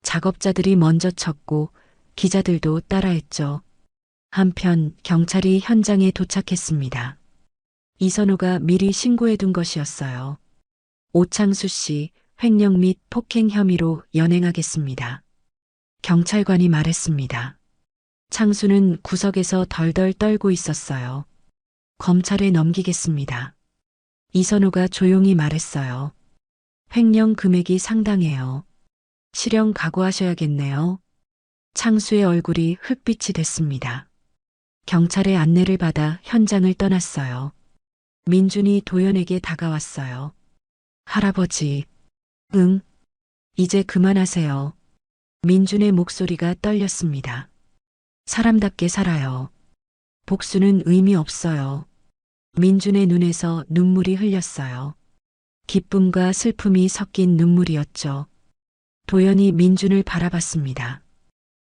S2: 작업자들이 먼저 쳤고 기자들도 따라했죠. 한편 경찰이 현장에 도착했습니다. 이선호가 미리 신고해둔 것이었어요. 오창수 씨 횡령 및 폭행 혐의로 연행하겠습니다. 경찰관이 말했습니다. 창수는 구석에서 덜덜 떨고 있었어요. 검찰에 넘기겠습니다. 이선호가 조용히 말했어요. 횡령 금액이 상당해요. 실형 각오하셔야겠네요. 창수의 얼굴이 흙빛이 됐습니다. 경찰의 안내를 받아 현장을 떠났어요. 민준이 도연에게 다가왔어요. 할아버지, 응, 이제 그만하세요. 민준의 목소리가 떨렸습니다. 사람답게 살아요. 복수는 의미 없어요. 민준의 눈에서 눈물이 흘렸어요. 기쁨과 슬픔이 섞인 눈물이었죠. 도연이 민준을 바라봤습니다.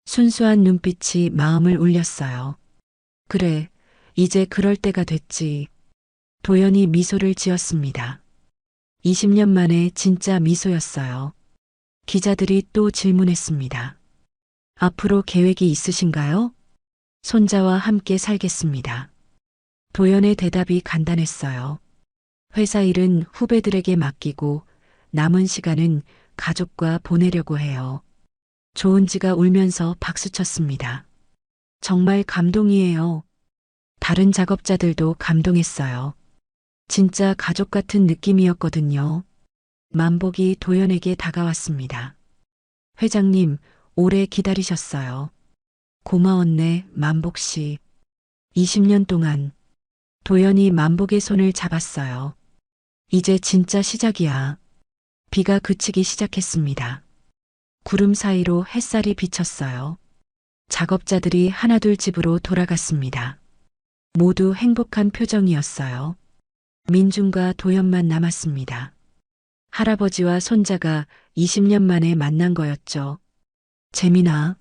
S2: 순수한 눈빛이 마음을 울렸어요. 그래, 이제 그럴 때가 됐지. 도연이 미소를 지었습니다. 20년 만에 진짜 미소였어요. 기자들이 또 질문했습니다. 앞으로 계획이 있으신가요? 손자와 함께 살겠습니다. 도연의 대답이 간단했어요. 회사 일은 후배들에게 맡기고 남은 시간은 가족과 보내려고 해요. 조은지가 울면서 박수쳤습니다. 정말 감동이에요. 다른 작업자들도 감동했어요. 진짜 가족 같은 느낌이었거든요. 만복이 도연에게 다가왔습니다. 회장님, 오래 기다리셨어요. 고마웠네, 만복 씨. 20년 동안 도연이 만복의 손을 잡았어요. 이제 진짜 시작이야. 비가 그치기 시작했습니다. 구름 사이로 햇살이 비쳤어요. 작업자들이 하나둘 집으로 돌아갔습니다. 모두 행복한 표정이었어요. 민준과 도연만 남았습니다. 할아버지와 손자가 20년 만에 만난 거였죠. 재민아.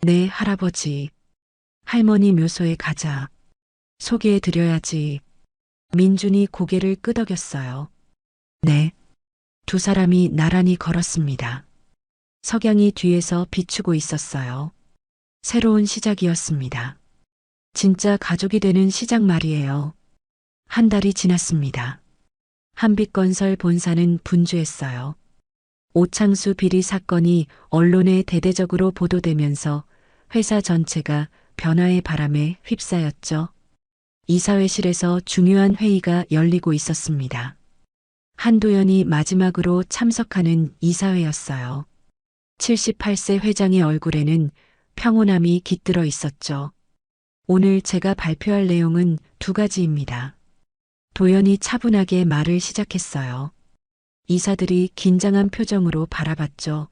S2: 네, 할아버지. 할머니 묘소에 가자. 소개해 드려야지. 민준이 고개를 끄덕였어요. 네. 두 사람이 나란히 걸었습니다. 석양이 뒤에서 비추고 있었어요. 새로운 시작이었습니다. 진짜 가족이 되는 시작 말이에요. 한 달이 지났습니다. 한빛건설 본사는 분주했어요. 오창수 비리 사건이 언론에 대대적으로 보도되면서 회사 전체가 변화의 바람에 휩싸였죠. 이사회실에서 중요한 회의가 열리고 있었습니다. 한도연이 마지막으로 참석하는 이사회였어요. 78세 회장의 얼굴에는 평온함이 깃들어 있었죠. 오늘 제가 발표할 내용은 두 가지입니다. 도연이 차분하게 말을 시작했어요. 이사들이 긴장한 표정으로 바라봤죠.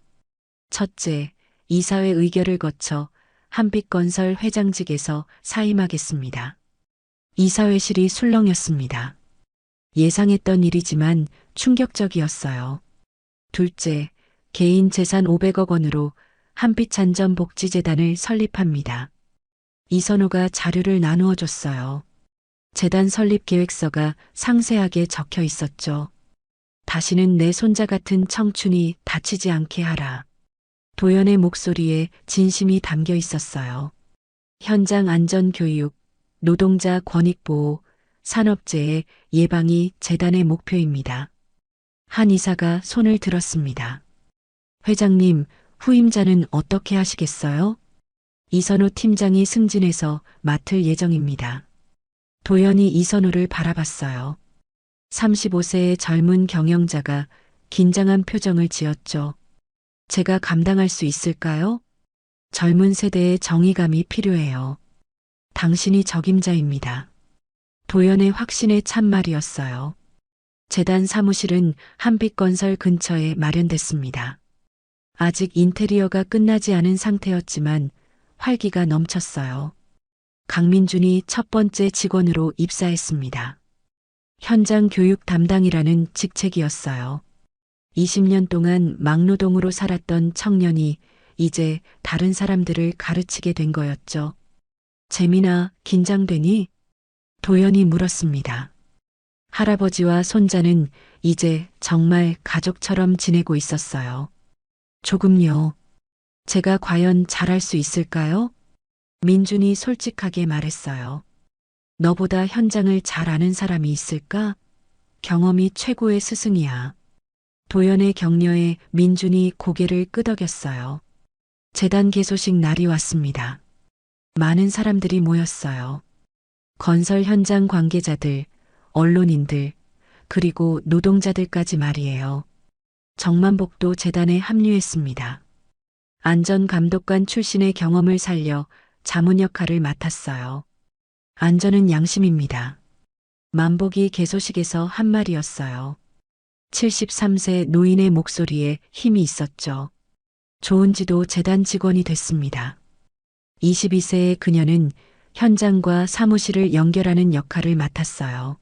S2: 첫째, 이사회 의결을 거쳐 한빛건설 회장직에서 사임하겠습니다. 이사회실이 술렁였습니다. 예상했던 일이지만 충격적이었어요. 둘째, 개인 재산 500억 원으로 한빛안전복지재단을 설립합니다. 이선호가 자료를 나누어 줬어요. 재단 설립 계획서가 상세하게 적혀 있었죠. 다시는 내 손자 같은 청춘이 다치지 않게 하라. 도연의 목소리에 진심이 담겨 있었어요. 현장 안전 교육, 노동자 권익 보호, 산업재해 예방이 재단의 목표입니다. 한 이사가 손을 들었습니다. 회장님, 후임자는 어떻게 하시겠어요? 이선호 팀장이 승진해서 맡을 예정입니다. 도연이 이선호를 바라봤어요. 35세의 젊은 경영자가 긴장한 표정을 지었죠. 제가 감당할 수 있을까요? 젊은 세대의 정의감이 필요해요. 당신이 적임자입니다. 도연의 확신의 참말이었어요. 재단 사무실은 한빛건설 근처에 마련됐습니다. 아직 인테리어가 끝나지 않은 상태였지만 활기가 넘쳤어요. 강민준이 첫 번째 직원으로 입사했습니다. 현장 교육 담당이라는 직책이었어요. 20년 동안 막노동으로 살았던 청년이 이제 다른 사람들을 가르치게 된 거였죠. 재민아, 긴장되니? 도연이 물었습니다. 할아버지와 손자는 이제 정말 가족처럼 지내고 있었어요. 조금요. 제가 과연 잘할 수 있을까요? 민준이 솔직하게 말했어요. 너보다 현장을 잘 아는 사람이 있을까? 경험이 최고의 스승이야. 도연의 격려에 민준이 고개를 끄덕였어요. 재단 개소식 날이 왔습니다. 많은 사람들이 모였어요. 건설 현장 관계자들, 언론인들, 그리고 노동자들까지 말이에요. 정만복도 재단에 합류했습니다. 안전감독관 출신의 경험을 살려 자문 역할을 맡았어요. 안전은 양심입니다. 만복이 개소식에서 한 말이었어요. 73세 노인의 목소리에 힘이 있었죠. 조은지도 재단 직원이 됐습니다. 22세의 그녀는 현장과 사무실을 연결하는 역할을 맡았어요.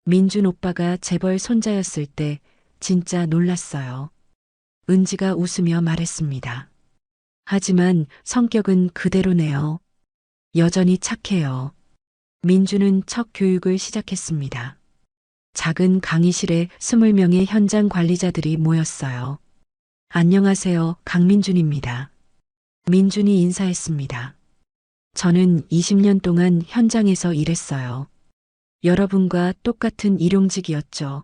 S2: 민준 오빠가 재벌 손자였을 때 진짜 놀랐어요. 은지가 웃으며 말했습니다. 하지만 성격은 그대로네요. 여전히 착해요. 민준은 첫 교육을 시작했습니다. 작은 강의실에 20명의 현장 관리자들이 모였어요. 안녕하세요, 강민준입니다. 민준이 인사했습니다. 저는 20년 동안 현장에서 일했어요. 여러분과 똑같은 일용직이었죠.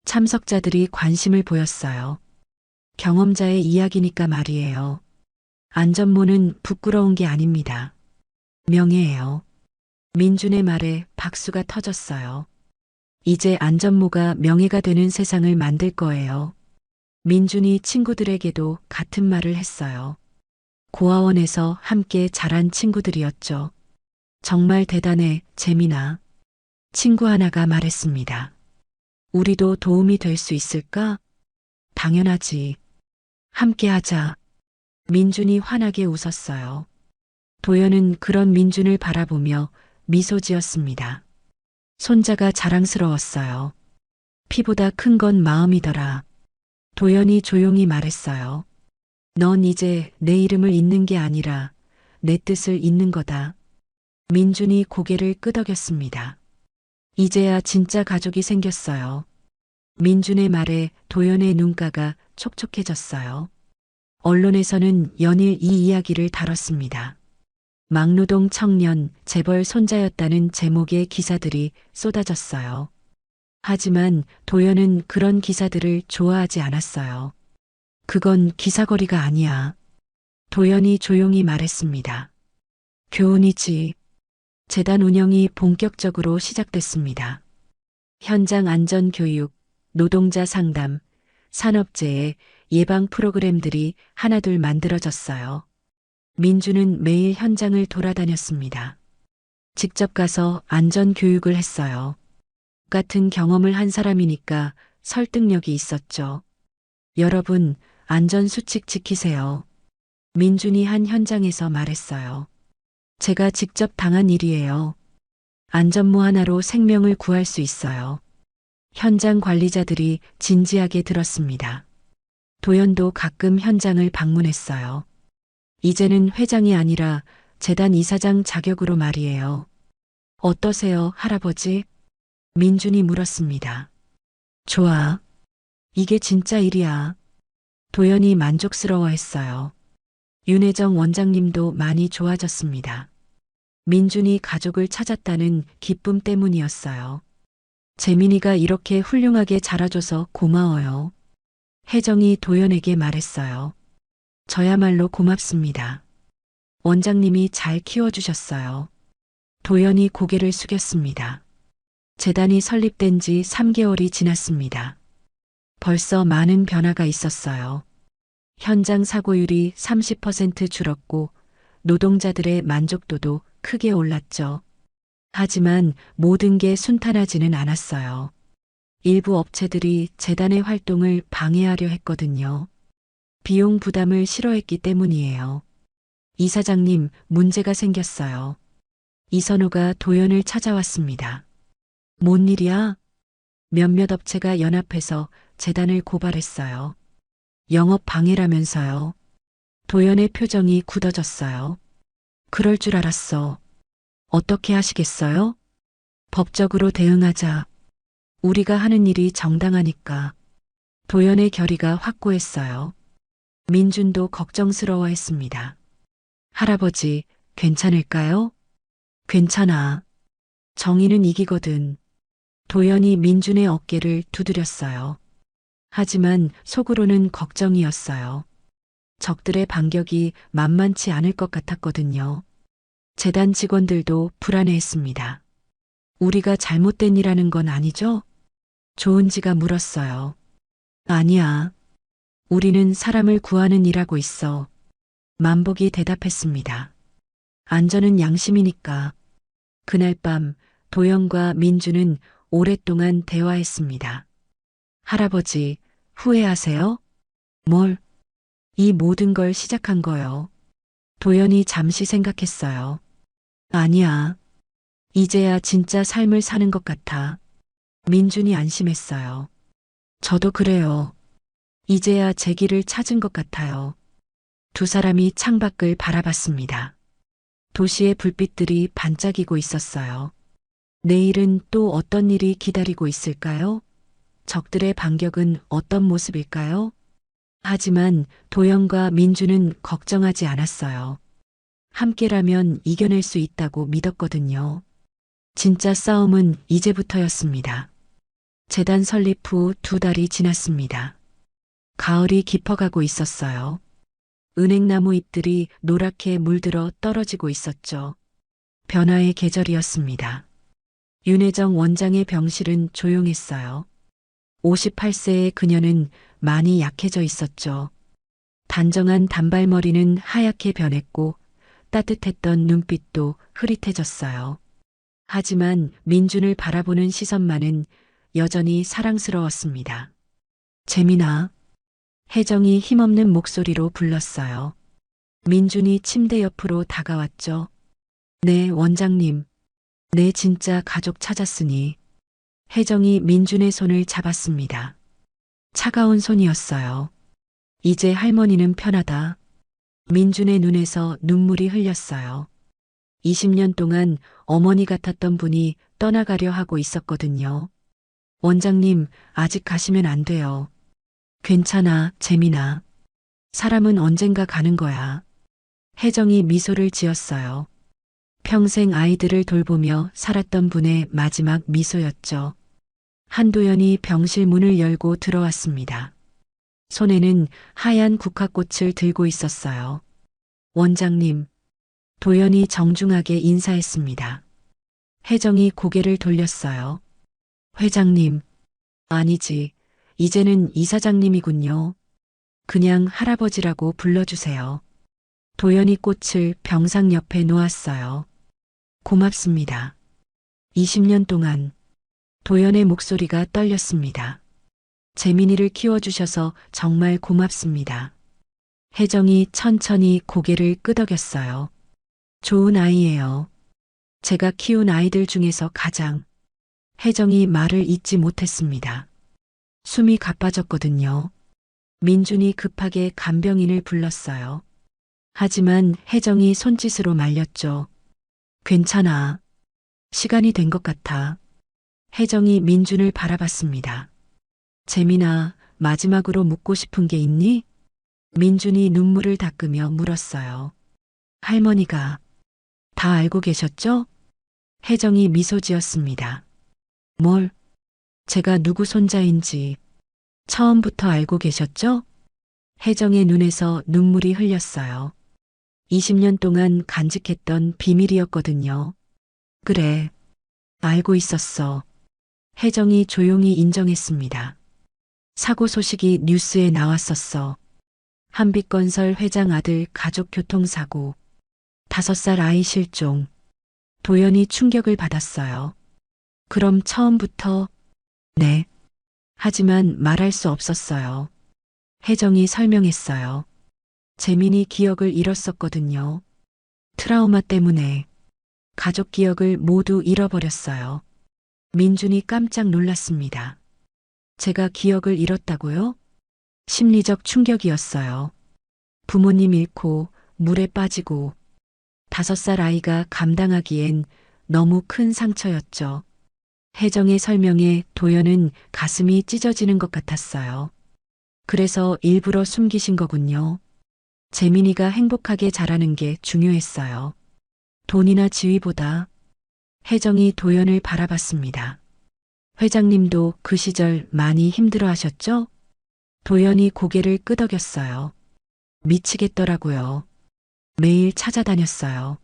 S2: 참석자들이 관심을 보였어요. 경험자의 이야기니까 말이에요. 안전모는 부끄러운 게 아닙니다. 명예예요. 민준의 말에 박수가 터졌어요. 이제 안전모가 명예가 되는 세상을 만들 거예요. 민준이 친구들에게도 같은 말을 했어요. 고아원에서 함께 자란 친구들이었죠. 정말 대단해, 재민아. 친구 하나가 말했습니다. 우리도 도움이 될 수 있을까? 당연하지. 함께 하자. 민준이 환하게 웃었어요. 도연은 그런 민준을 바라보며 미소 지었습니다. 손자가 자랑스러웠어요. 피보다 큰 건 마음이더라. 도연이 조용히 말했어요. 넌 이제 내 이름을 잇는 게 아니라 내 뜻을 잇는 거다. 민준이 고개를 끄덕였습니다. 이제야 진짜 가족이 생겼어요. 민준의 말에 도연의 눈가가 촉촉해졌어요. 언론에서는 연일 이 이야기를 다뤘습니다. 막노동 청년, 재벌 손자였다는 제목의 기사들이 쏟아졌어요. 하지만 도연은 그런 기사들을 좋아하지 않았어요. 그건 기사거리가 아니야. 도연이 조용히 말했습니다. 교훈이지. 재단 운영이 본격적으로 시작됐습니다. 현장 안전 교육, 노동자 상담, 산업재해 예방 프로그램들이 하나둘 만들어졌어요. 민주는 매일 현장을 돌아다녔습니다. 직접 가서 안전 교육을 했어요. 같은 경험을 한 사람이니까 설득력이 있었죠. 여러분, 안전 수칙 지키세요. 민준이 한 현장에서 말했어요. 제가 직접 당한 일이에요. 안전모 하나로 생명을 구할 수 있어요. 현장 관리자들이 진지하게 들었습니다. 도연도 가끔 현장을 방문했어요. 이제는 회장이 아니라 재단 이사장 자격으로 말이에요. 어떠세요, 할아버지? 민준이 물었습니다. 좋아. 이게 진짜 일이야. 도연이 만족스러워했어요. 윤혜정 원장님도 많이 좋아졌습니다. 민준이 가족을 찾았다는 기쁨 때문이었어요. 재민이가 이렇게 훌륭하게 자라줘서 고마워요. 혜정이 도연에게 말했어요. 저야말로 고맙습니다. 원장님이 잘 키워주셨어요. 도연이 고개를 숙였습니다. 재단이 설립된 지 3개월이 지났습니다. 벌써 많은 변화가 있었어요. 현장 사고율이 30% 줄었고 노동자들의 만족도도 크게 올랐죠. 하지만 모든 게 순탄하지는 않았어요. 일부 업체들이 재단의 활동을 방해하려 했거든요. 비용 부담을 싫어했기 때문이에요. 이사장님, 문제가 생겼어요. 이선호가 도연을 찾아왔습니다. 뭔 일이야? 몇몇 업체가 연합해서 재단을 고발했어요. 영업 방해라면서요. 도연의 표정이 굳어졌어요. 그럴 줄 알았어. 어떻게 하시겠어요? 법적으로 대응하자. 우리가 하는 일이 정당하니까. 도연의 결의가 확고했어요. 민준도 걱정스러워했습니다. 할아버지, 괜찮을까요? 괜찮아. 정의는 이기거든. 도연이 민준의 어깨를 두드렸어요. 하지만 속으로는 걱정이었어요. 적들의 반격이 만만치 않을 것 같았거든요. 재단 직원들도 불안해했습니다. 우리가 잘못된 일하는 건 아니죠? 조은지가 물었어요. 아니야. 우리는 사람을 구하는 일하고 있어. 만복이 대답했습니다. 안전은 양심이니까. 그날 밤 도영과 민주는 오랫동안 대화했습니다. 할아버지, 후회하세요? 뭘? 이 모든 걸 시작한 거요. 도연이 잠시 생각했어요. 아니야. 이제야 진짜 삶을 사는 것 같아. 민준이 안심했어요. 저도 그래요. 이제야 제 길을 찾은 것 같아요. 두 사람이 창밖을 바라봤습니다. 도시의 불빛들이 반짝이고 있었어요. 내일은 또 어떤 일이 기다리고 있을까요? 적들의 반격은 어떤 모습일까요? 하지만 도영과 민주는 걱정하지 않았어요. 함께라면 이겨낼 수 있다고 믿었거든요. 진짜 싸움은 이제부터였습니다. 재단 설립 후 2달이 지났습니다. 가을이 깊어가고 있었어요. 은행나무 잎들이 노랗게 물들어 떨어지고 있었죠. 변화의 계절이었습니다. 윤혜정 원장의 병실은 조용했어요. 58세의 그녀는 많이 약해져 있었죠. 단정한 단발머리는 하얗게 변했고 따뜻했던 눈빛도 흐릿해졌어요. 하지만 민준을 바라보는 시선만은 여전히 사랑스러웠습니다. 재민아. 혜정이 힘없는 목소리로 불렀어요. 민준이 침대 옆으로 다가왔죠. 네, 원장님. 내 진짜 가족 찾았으니. 혜정이 민준의 손을 잡았습니다. 차가운 손이었어요. 이제 할머니는 편하다. 민준의 눈에서 눈물이 흘렸어요. 20년 동안 어머니 같았던 분이 떠나가려 하고 있었거든요. 원장님, 아직 가시면 안 돼요. 괜찮아, 재민아. 사람은 언젠가 가는 거야. 혜정이 미소를 지었어요. 평생 아이들을 돌보며 살았던 분의 마지막 미소였죠. 한도연이 병실 문을 열고 들어왔습니다. 손에는 하얀 국화꽃을 들고 있었어요. 원장님, 도연이 정중하게 인사했습니다. 혜정이 고개를 돌렸어요. 회장님, 아니지. 이제는 이사장님이군요. 그냥 할아버지라고 불러주세요. 도연이 꽃을 병상 옆에 놓았어요. 고맙습니다. 20년 동안 도연의 목소리가 떨렸습니다. 재민이를 키워주셔서 정말 고맙습니다. 혜정이 천천히 고개를 끄덕였어요. 좋은 아이예요. 제가 키운 아이들 중에서 가장. 혜정이 말을 잇지 못했습니다. 숨이 가빠졌거든요. 민준이 급하게 간병인을 불렀어요. 하지만 혜정이 손짓으로 말렸죠. 괜찮아. 시간이 된 것 같아. 혜정이 민준을 바라봤습니다. 재민아, 마지막으로 묻고 싶은 게 있니? 민준이 눈물을 닦으며 물었어요. 할머니가 다 알고 계셨죠? 혜정이 미소 지었습니다. 뭘? 제가 누구 손자인지 처음부터 알고 계셨죠? 혜정의 눈에서 눈물이 흘렸어요. 20년 동안 간직했던 비밀이었거든요. 그래, 알고 있었어. 혜정이 조용히 인정했습니다. 사고 소식이 뉴스에 나왔었어. 한빛건설 회장 아들 가족 교통사고, 5살 아이 실종. 도연이 충격을 받았어요. 그럼 처음부터, 네. 하지만 말할 수 없었어요. 혜정이 설명했어요. 재민이 기억을 잃었었거든요. 트라우마 때문에 가족 기억을 모두 잃어버렸어요. 민준이 깜짝 놀랐습니다. 제가 기억을 잃었다고요? 심리적 충격이었어요. 부모님 잃고 물에 빠지고 5살 아이가 감당하기엔 너무 큰 상처였죠. 혜정의 설명에 도연은 가슴이 찢어지는 것 같았어요. 그래서 일부러 숨기신 거군요. 재민이가 행복하게 자라는 게 중요했어요. 돈이나 지위보다. 혜정이 도연을 바라봤습니다. 회장님도 그 시절 많이 힘들어 하셨죠? 도연이 고개를 끄덕였어요. 미치겠더라고요. 매일 찾아다녔어요.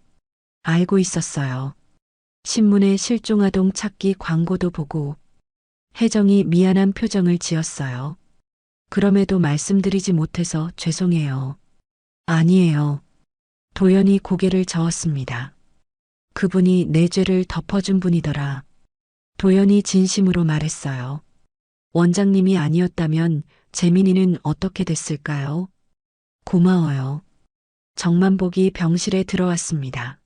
S2: 알고 있었어요. 신문에 실종아동 찾기 광고도 보고. 혜정이 미안한 표정을 지었어요. 그럼에도 말씀드리지 못해서 죄송해요. 아니에요. 도연이 고개를 저었습니다. 그분이 내 죄를 덮어준 분이더라. 도연이 진심으로 말했어요. 원장님이 아니었다면 재민이는 어떻게 됐을까요? 고마워요. 정만복이 병실에 들어왔습니다.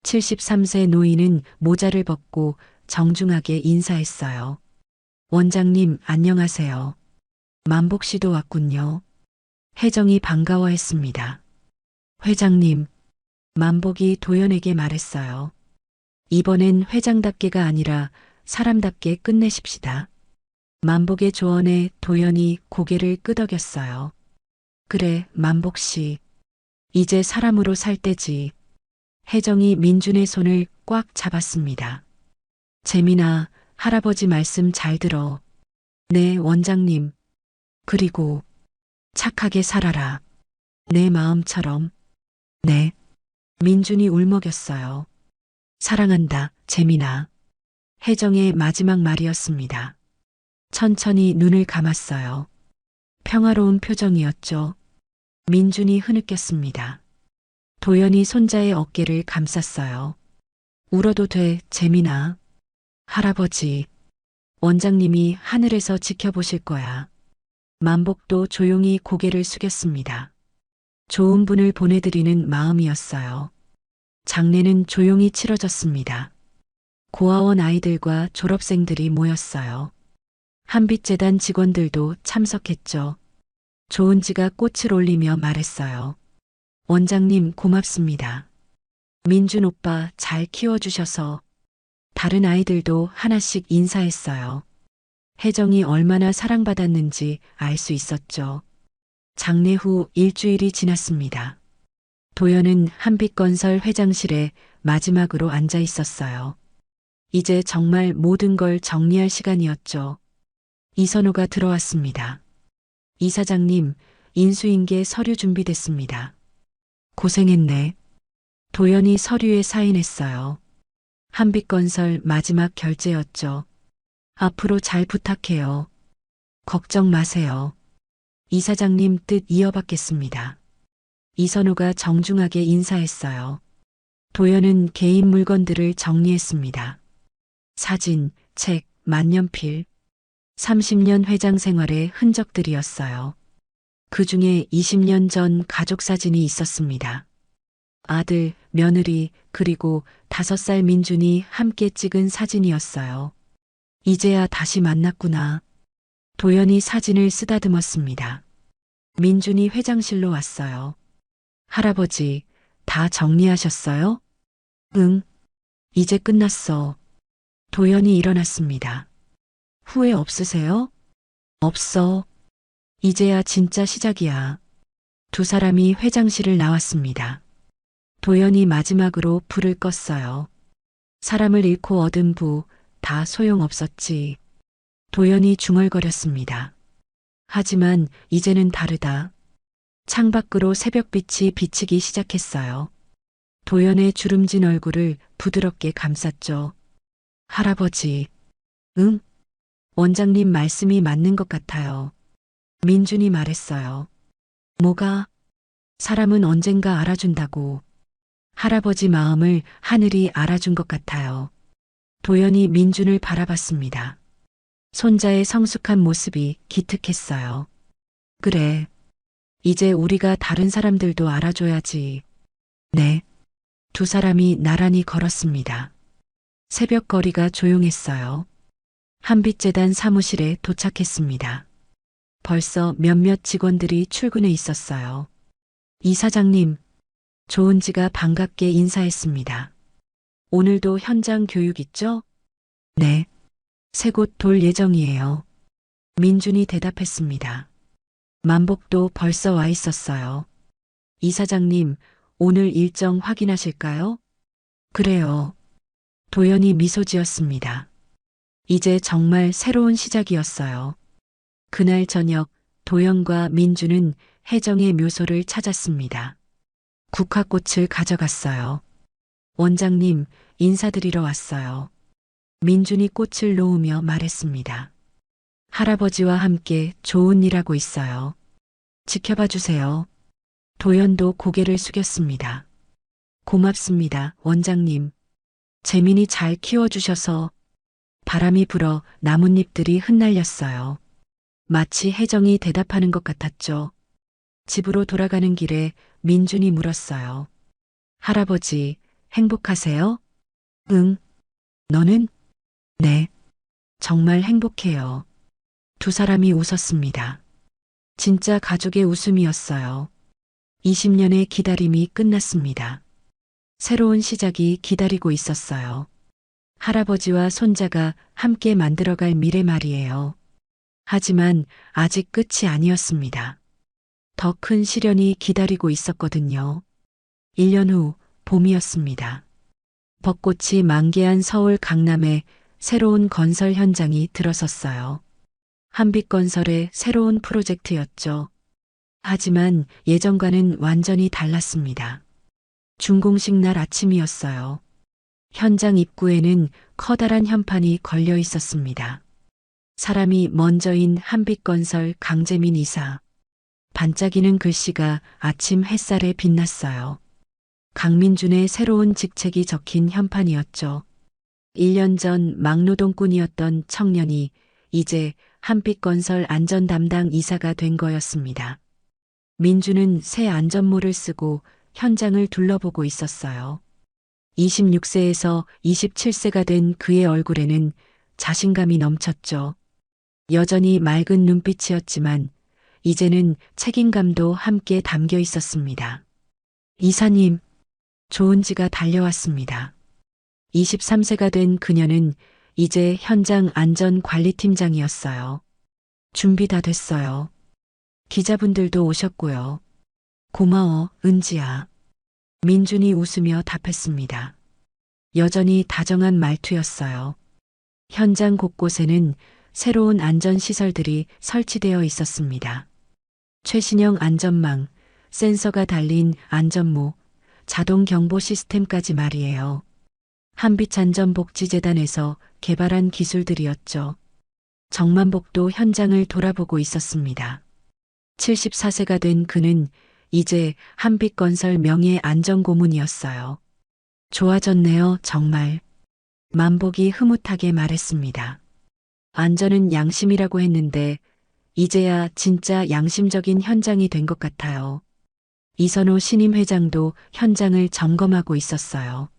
S2: 73세 노인은 모자를 벗고 정중하게 인사했어요. 원장님, 안녕하세요. 만복 씨도 왔군요. 혜정이 반가워했습니다. 회장님, 만복이 도연에게 말했어요. 이번엔 회장답게가 아니라 사람답게 끝내십시다. 만복의 조언에 도연이 고개를 끄덕였어요. 그래, 만복 씨. 이제 사람으로 살 때지. 혜정이 민준의 손을 꽉 잡았습니다. 재민아, 할아버지 말씀 잘 들어. 네, 원장님. 그리고 착하게 살아라. 내 마음처럼. 네. 민준이 울먹였어요. 사랑한다, 재민아. 혜정의 마지막 말이었습니다. 천천히 눈을 감았어요. 평화로운 표정이었죠. 민준이 흐느꼈습니다. 도연이 손자의 어깨를 감쌌어요. 울어도 돼, 재민아. 할아버지. 원장님이 하늘에서 지켜보실 거야. 만복도 조용히 고개를 숙였습니다. 좋은 분을 보내드리는 마음이었어요. 장례는 조용히 치러졌습니다. 고아원 아이들과 졸업생들이 모였어요. 한빛재단 직원들도 참석했죠. 조은지가 꽃을 올리며 말했어요. 원장님 고맙습니다. 민준 오빠 잘 키워주셔서. 다른 아이들도 하나씩 인사했어요. 혜정이 얼마나 사랑받았는지 알 수 있었죠. 장례 후 일주일이 지났습니다. 도연은 한빛건설 회장실에 마지막으로 앉아 있었어요. 이제 정말 모든 걸 정리할 시간이었죠. 이선호가 들어왔습니다. 이사장님, 인수인계 서류 준비됐습니다. 고생했네. 도연이 서류에 사인했어요. 한빛건설 마지막 결제였죠. 앞으로 잘 부탁해요. 걱정 마세요. 이사장님 뜻 이어받겠습니다. 이선호가 정중하게 인사했어요. 도연은 개인 물건들을 정리했습니다. 사진, 책, 만년필. 30년 회장 생활의 흔적들이었어요. 그 중에 20년 전 가족 사진이 있었습니다. 아들, 며느리, 그리고 5살 민준이 함께 찍은 사진이었어요. 이제야 다시 만났구나. 도연이 사진을 쓰다듬었습니다. 민준이 회장실로 왔어요. 할아버지, 다 정리하셨어요? 응. 이제 끝났어. 도연이 일어났습니다. 후회 없으세요? 없어. 이제야 진짜 시작이야. 두 사람이 회장실을 나왔습니다. 도연이 마지막으로 불을 껐어요. 사람을 잃고 얻은 부, 다 소용없었지. 도연이 중얼거렸습니다. 하지만 이제는 다르다. 창밖으로 새벽빛이 비치기 시작했어요. 도연의 주름진 얼굴을 부드럽게 감쌌죠. 할아버지. 응? 원장님 말씀이 맞는 것 같아요. 민준이 말했어요. 뭐가? 사람은 언젠가 알아준다고. 할아버지 마음을 하늘이 알아준 것 같아요. 도연이 민준을 바라봤습니다. 손자의 성숙한 모습이 기특했어요. 그래. 이제 우리가 다른 사람들도 알아줘야지. 네. 두 사람이 나란히 걸었습니다. 새벽 거리가 조용했어요. 한빛재단 사무실에 도착했습니다. 벌써 몇몇 직원들이 출근해 있었어요. 이사장님, 조은지가 반갑게 인사했습니다. 오늘도 현장 교육 있죠? 네. 세 곳 돌 예정이에요. 민준이 대답했습니다. 만복도 벌써 와 있었어요. 이사장님, 오늘 일정 확인하실까요? 그래요. 도연이 미소 지었습니다. 이제 정말 새로운 시작이었어요. 그날 저녁 도연과 민준은 혜정의 묘소를 찾았습니다. 국화꽃을 가져갔어요. 원장님, 인사드리러 왔어요. 민준이 꽃을 놓으며 말했습니다. 할아버지와 함께 좋은 일 하고 있어요. 지켜봐 주세요. 도연도 고개를 숙였습니다. 고맙습니다, 원장님. 재민이 잘 키워주셔서 바람이 불어 나뭇잎들이 흩날렸어요. 마치 혜정이 대답하는 것 같았죠. 집으로 돌아가는 길에 민준이 물었어요. 할아버지, 행복하세요? 응. 너는? 네. 정말 행복해요. 두 사람이 웃었습니다. 진짜 가족의 웃음이었어요. 20년의 기다림이 끝났습니다. 새로운 시작이 기다리고 있었어요. 할아버지와 손자가 함께 만들어갈 미래 말이에요. 하지만 아직 끝이 아니었습니다. 더 큰 시련이 기다리고 있었거든요. 1년 후 봄이었습니다. 벚꽃이 만개한 서울 강남에 새로운 건설 현장이 들어섰어요. 한빛건설의 새로운 프로젝트였죠. 하지만 예전과는 완전히 달랐습니다. 준공식 날 아침이었어요. 현장 입구에는 커다란 현판이 걸려 있었습니다. 사람이 먼저인 한빛건설 강재민 이사. 반짝이는 글씨가 아침 햇살에 빛났어요. 강민준의 새로운 직책이 적힌 현판이었죠. 1년 전 막노동꾼이었던 청년이 이제 한빛건설 안전 담당 이사가 된 거였습니다. 민준은 새 안전모를 쓰고 현장을 둘러보고 있었어요. 26세에서 27세가 된 그의 얼굴에는 자신감이 넘쳤죠. 여전히 맑은 눈빛이었지만 이제는 책임감도 함께 담겨 있었습니다. 이사님, 조은지가 달려왔습니다. 23세가 된 그녀는 이제 현장 안전관리팀장이었어요. 준비 다 됐어요. 기자분들도 오셨고요. 고마워, 은지야. 민준이 웃으며 답했습니다. 여전히 다정한 말투였어요. 현장 곳곳에는 새로운 안전시설들이 설치되어 있었습니다. 최신형 안전망, 센서가 달린 안전모, 자동 경보 시스템까지 말이에요. 한빛안전복지재단에서 개발한 기술들이었죠. 정만복도 현장을 돌아보고 있었습니다. 74세가 된 그는 이제 한빛건설 명예 안전고문이었어요. 좋아졌네요, 정말. 만복이 흐뭇하게 말했습니다. 안전은 양심이라고 했는데 이제야 진짜 양심적인 현장이 된 것 같아요. 이선호 신임 회장도 현장을 점검하고 있었어요.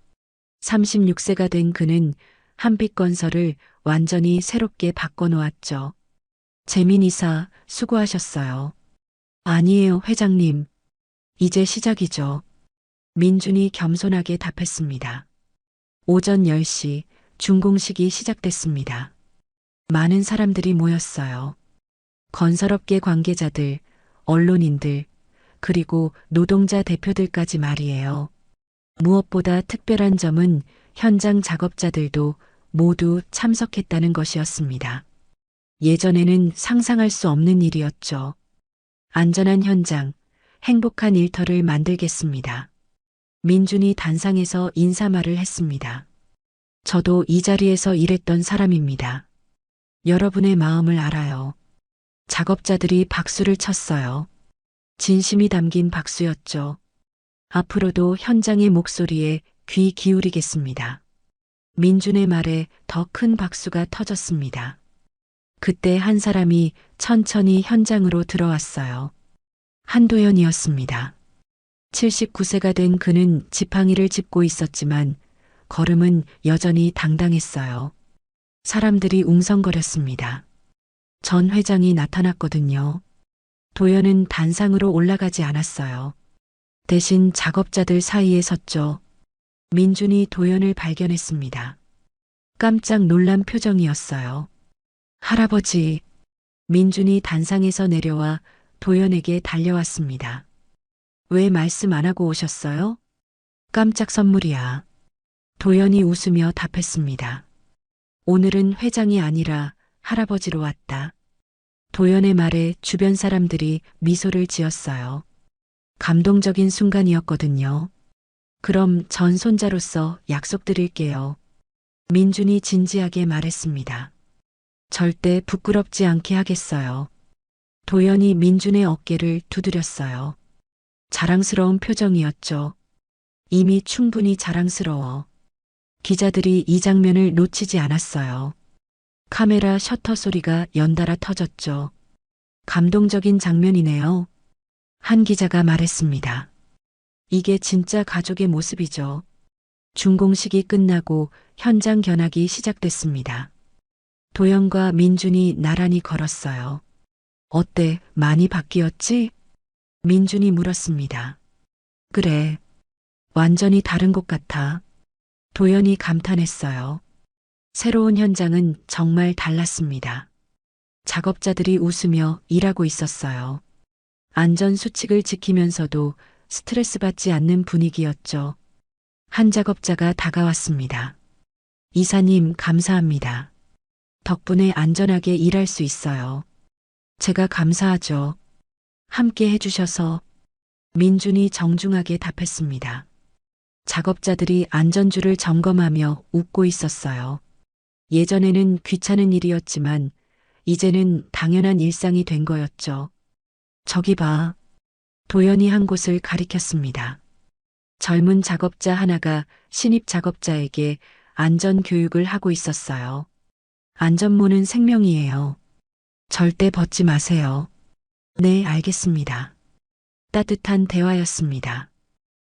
S2: 36세가 된 그는 한빛건설을 완전히 새롭게 바꿔놓았죠. 재민 이사, 수고하셨어요. 아니에요, 회장님. 이제 시작이죠. 민준이 겸손하게 답했습니다. 오전 10시 준공식이 시작됐습니다. 많은 사람들이 모였어요. 건설업계 관계자들, 언론인들, 그리고 노동자 대표들까지 말이에요. 무엇보다 특별한 점은 현장 작업자들도 모두 참석했다는 것이었습니다. 예전에는 상상할 수 없는 일이었죠. 안전한 현장, 행복한 일터를 만들겠습니다. 민준이 단상에서 인사말을 했습니다. 저도 이 자리에서 일했던 사람입니다. 여러분의 마음을 알아요. 작업자들이 박수를 쳤어요. 진심이 담긴 박수였죠. 앞으로도 현장의 목소리에 귀 기울이겠습니다. 민준의 말에 더 큰 박수가 터졌습니다. 그때 한 사람이 천천히 현장으로 들어왔어요. 한도연이었습니다. 79세가 된 그는 지팡이를 짚고 있었지만 걸음은 여전히 당당했어요. 사람들이 웅성거렸습니다. 전 회장이 나타났거든요. 도연은 단상으로 올라가지 않았어요. 대신 작업자들 사이에 섰죠. 민준이 도연을 발견했습니다. 깜짝 놀란 표정이었어요. 할아버지, 민준이 단상에서 내려와 도연에게 달려왔습니다. 왜 말씀 안 하고 오셨어요? 깜짝 선물이야. 도연이 웃으며 답했습니다. 오늘은 회장이 아니라 할아버지로 왔다. 도연의 말에 주변 사람들이 미소를 지었어요. 감동적인 순간이었거든요. 그럼 전 손자로서 약속드릴게요. 민준이 진지하게 말했습니다. 절대 부끄럽지 않게 하겠어요. 도연이 민준의 어깨를 두드렸어요. 자랑스러운 표정이었죠. 이미 충분히 자랑스러워. 기자들이 이 장면을 놓치지 않았어요. 카메라 셔터 소리가 연달아 터졌죠. 감동적인 장면이네요. 한 기자가 말했습니다. 이게 진짜 가족의 모습이죠. 준공식이 끝나고 현장 견학이 시작됐습니다. 도연과 민준이 나란히 걸었어요. 어때, 많이 바뀌었지? 민준이 물었습니다. 그래, 완전히 다른 것 같아. 도연이 감탄했어요. 새로운 현장은 정말 달랐습니다. 작업자들이 웃으며 일하고 있었어요. 안전 수칙을 지키면서도 스트레스 받지 않는 분위기였죠. 한 작업자가 다가왔습니다. 이사님, 감사합니다. 덕분에 안전하게 일할 수 있어요. 제가 감사하죠. 함께 해주셔서. 민준이 정중하게 답했습니다. 작업자들이 안전줄을 점검하며 웃고 있었어요. 예전에는 귀찮은 일이었지만 이제는 당연한 일상이 된 거였죠. 저기 봐. 도연이 한 곳을 가리켰습니다. 젊은 작업자 하나가 신입 작업자에게 안전 교육을 하고 있었어요. 안전모는 생명이에요. 절대 벗지 마세요. 네, 알겠습니다. 따뜻한 대화였습니다.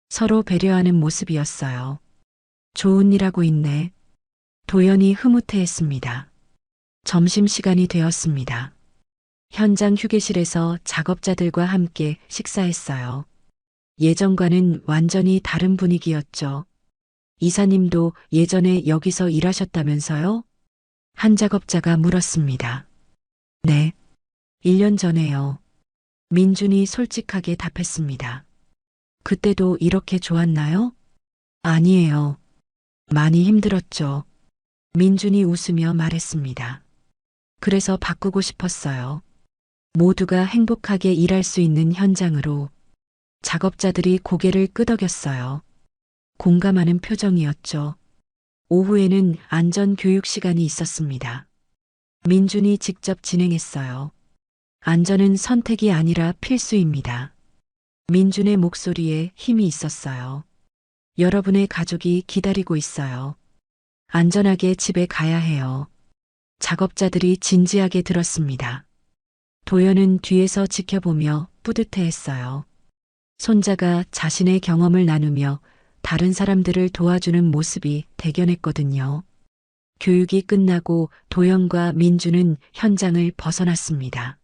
S2: 서로 배려하는 모습이었어요. 좋은 일 하고 있네. 도연이 흐뭇해했습니다. 점심시간이 되었습니다. 현장 휴게실에서 작업자들과 함께 식사했어요. 예전과는 완전히 다른 분위기였죠. 이사님도 예전에 여기서 일하셨다면서요? 한 작업자가 물었습니다. 네. 1년 전에요. 민준이 솔직하게 답했습니다. 그때도 이렇게 좋았나요? 아니에요. 많이 힘들었죠. 민준이 웃으며 말했습니다. 그래서 바꾸고 싶었어요. 모두가 행복하게 일할 수 있는 현장으로. 작업자들이 고개를 끄덕였어요. 공감하는 표정이었죠. 오후에는 안전 교육 시간이 있었습니다. 민준이 직접 진행했어요. 안전은 선택이 아니라 필수입니다. 민준의 목소리에 힘이 있었어요. 여러분의 가족이 기다리고 있어요. 안전하게 집에 가야 해요. 작업자들이 진지하게 들었습니다. 도연은 뒤에서 지켜보며 뿌듯해했어요. 손자가 자신의 경험을 나누며 다른 사람들을 도와주는 모습이 대견했거든요. 교육이 끝나고 도연과 민준은 현장을 벗어났습니다.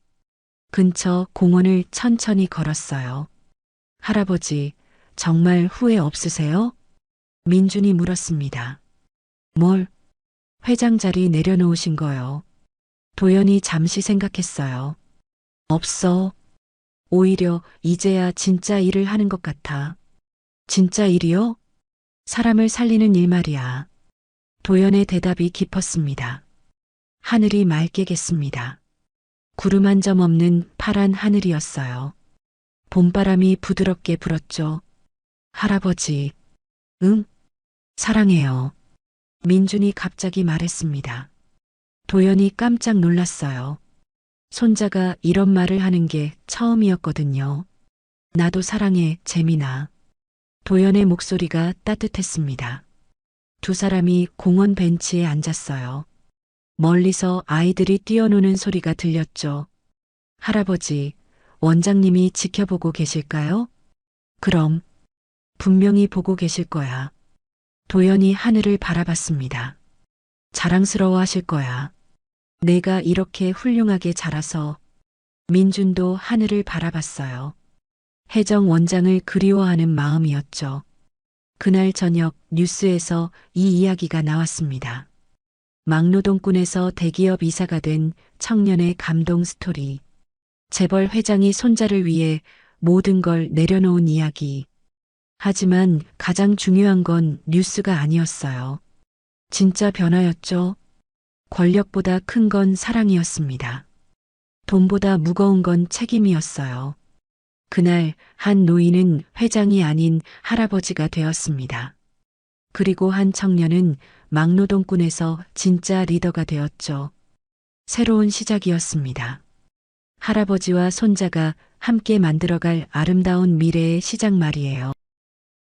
S2: 근처 공원을 천천히 걸었어요. 할아버지, 정말 후회 없으세요? 민준이 물었습니다. 뭘? 회장 자리 내려놓으신 거요. 도연이 잠시 생각했어요. 없어. 오히려 이제야 진짜 일을 하는 것 같아. 진짜 일이요? 사람을 살리는 일 말이야. 도연의 대답이 깊었습니다. 하늘이 맑게 겠습니다. 구름 한 점 없는 파란 하늘이었어요. 봄바람이 부드럽게 불었죠. 할아버지, 응? 사랑해요. 민준이 갑자기 말했습니다. 도연이 깜짝 놀랐어요. 손자가 이런 말을 하는 게 처음이었거든요. 나도 사랑해, 재민아. 도연의 목소리가 따뜻했습니다. 두 사람이 공원 벤치에 앉았어요. 멀리서 아이들이 뛰어노는 소리가 들렸죠. 할아버지, 원장님이 지켜보고 계실까요? 그럼, 분명히 보고 계실 거야. 도연이 하늘을 바라봤습니다. 자랑스러워 하실 거야. 내가 이렇게 훌륭하게 자라서. 민준도 하늘을 바라봤어요. 혜정 원장을 그리워하는 마음이었죠. 그날 저녁 뉴스에서 이 이야기가 나왔습니다. 막노동꾼에서 대기업 이사가 된 청년의 감동 스토리. 재벌 회장이 손자를 위해 모든 걸 내려놓은 이야기. 하지만 가장 중요한 건 뉴스가 아니었어요. 진짜 변화였죠. 권력보다 큰 건 사랑이었습니다. 돈보다 무거운 건 책임이었어요. 그날 한 노인은 회장이 아닌 할아버지가 되었습니다. 그리고 한 청년은 막노동꾼에서 진짜 리더가 되었죠. 새로운 시작이었습니다. 할아버지와 손자가 함께 만들어갈 아름다운 미래의 시작 말이에요.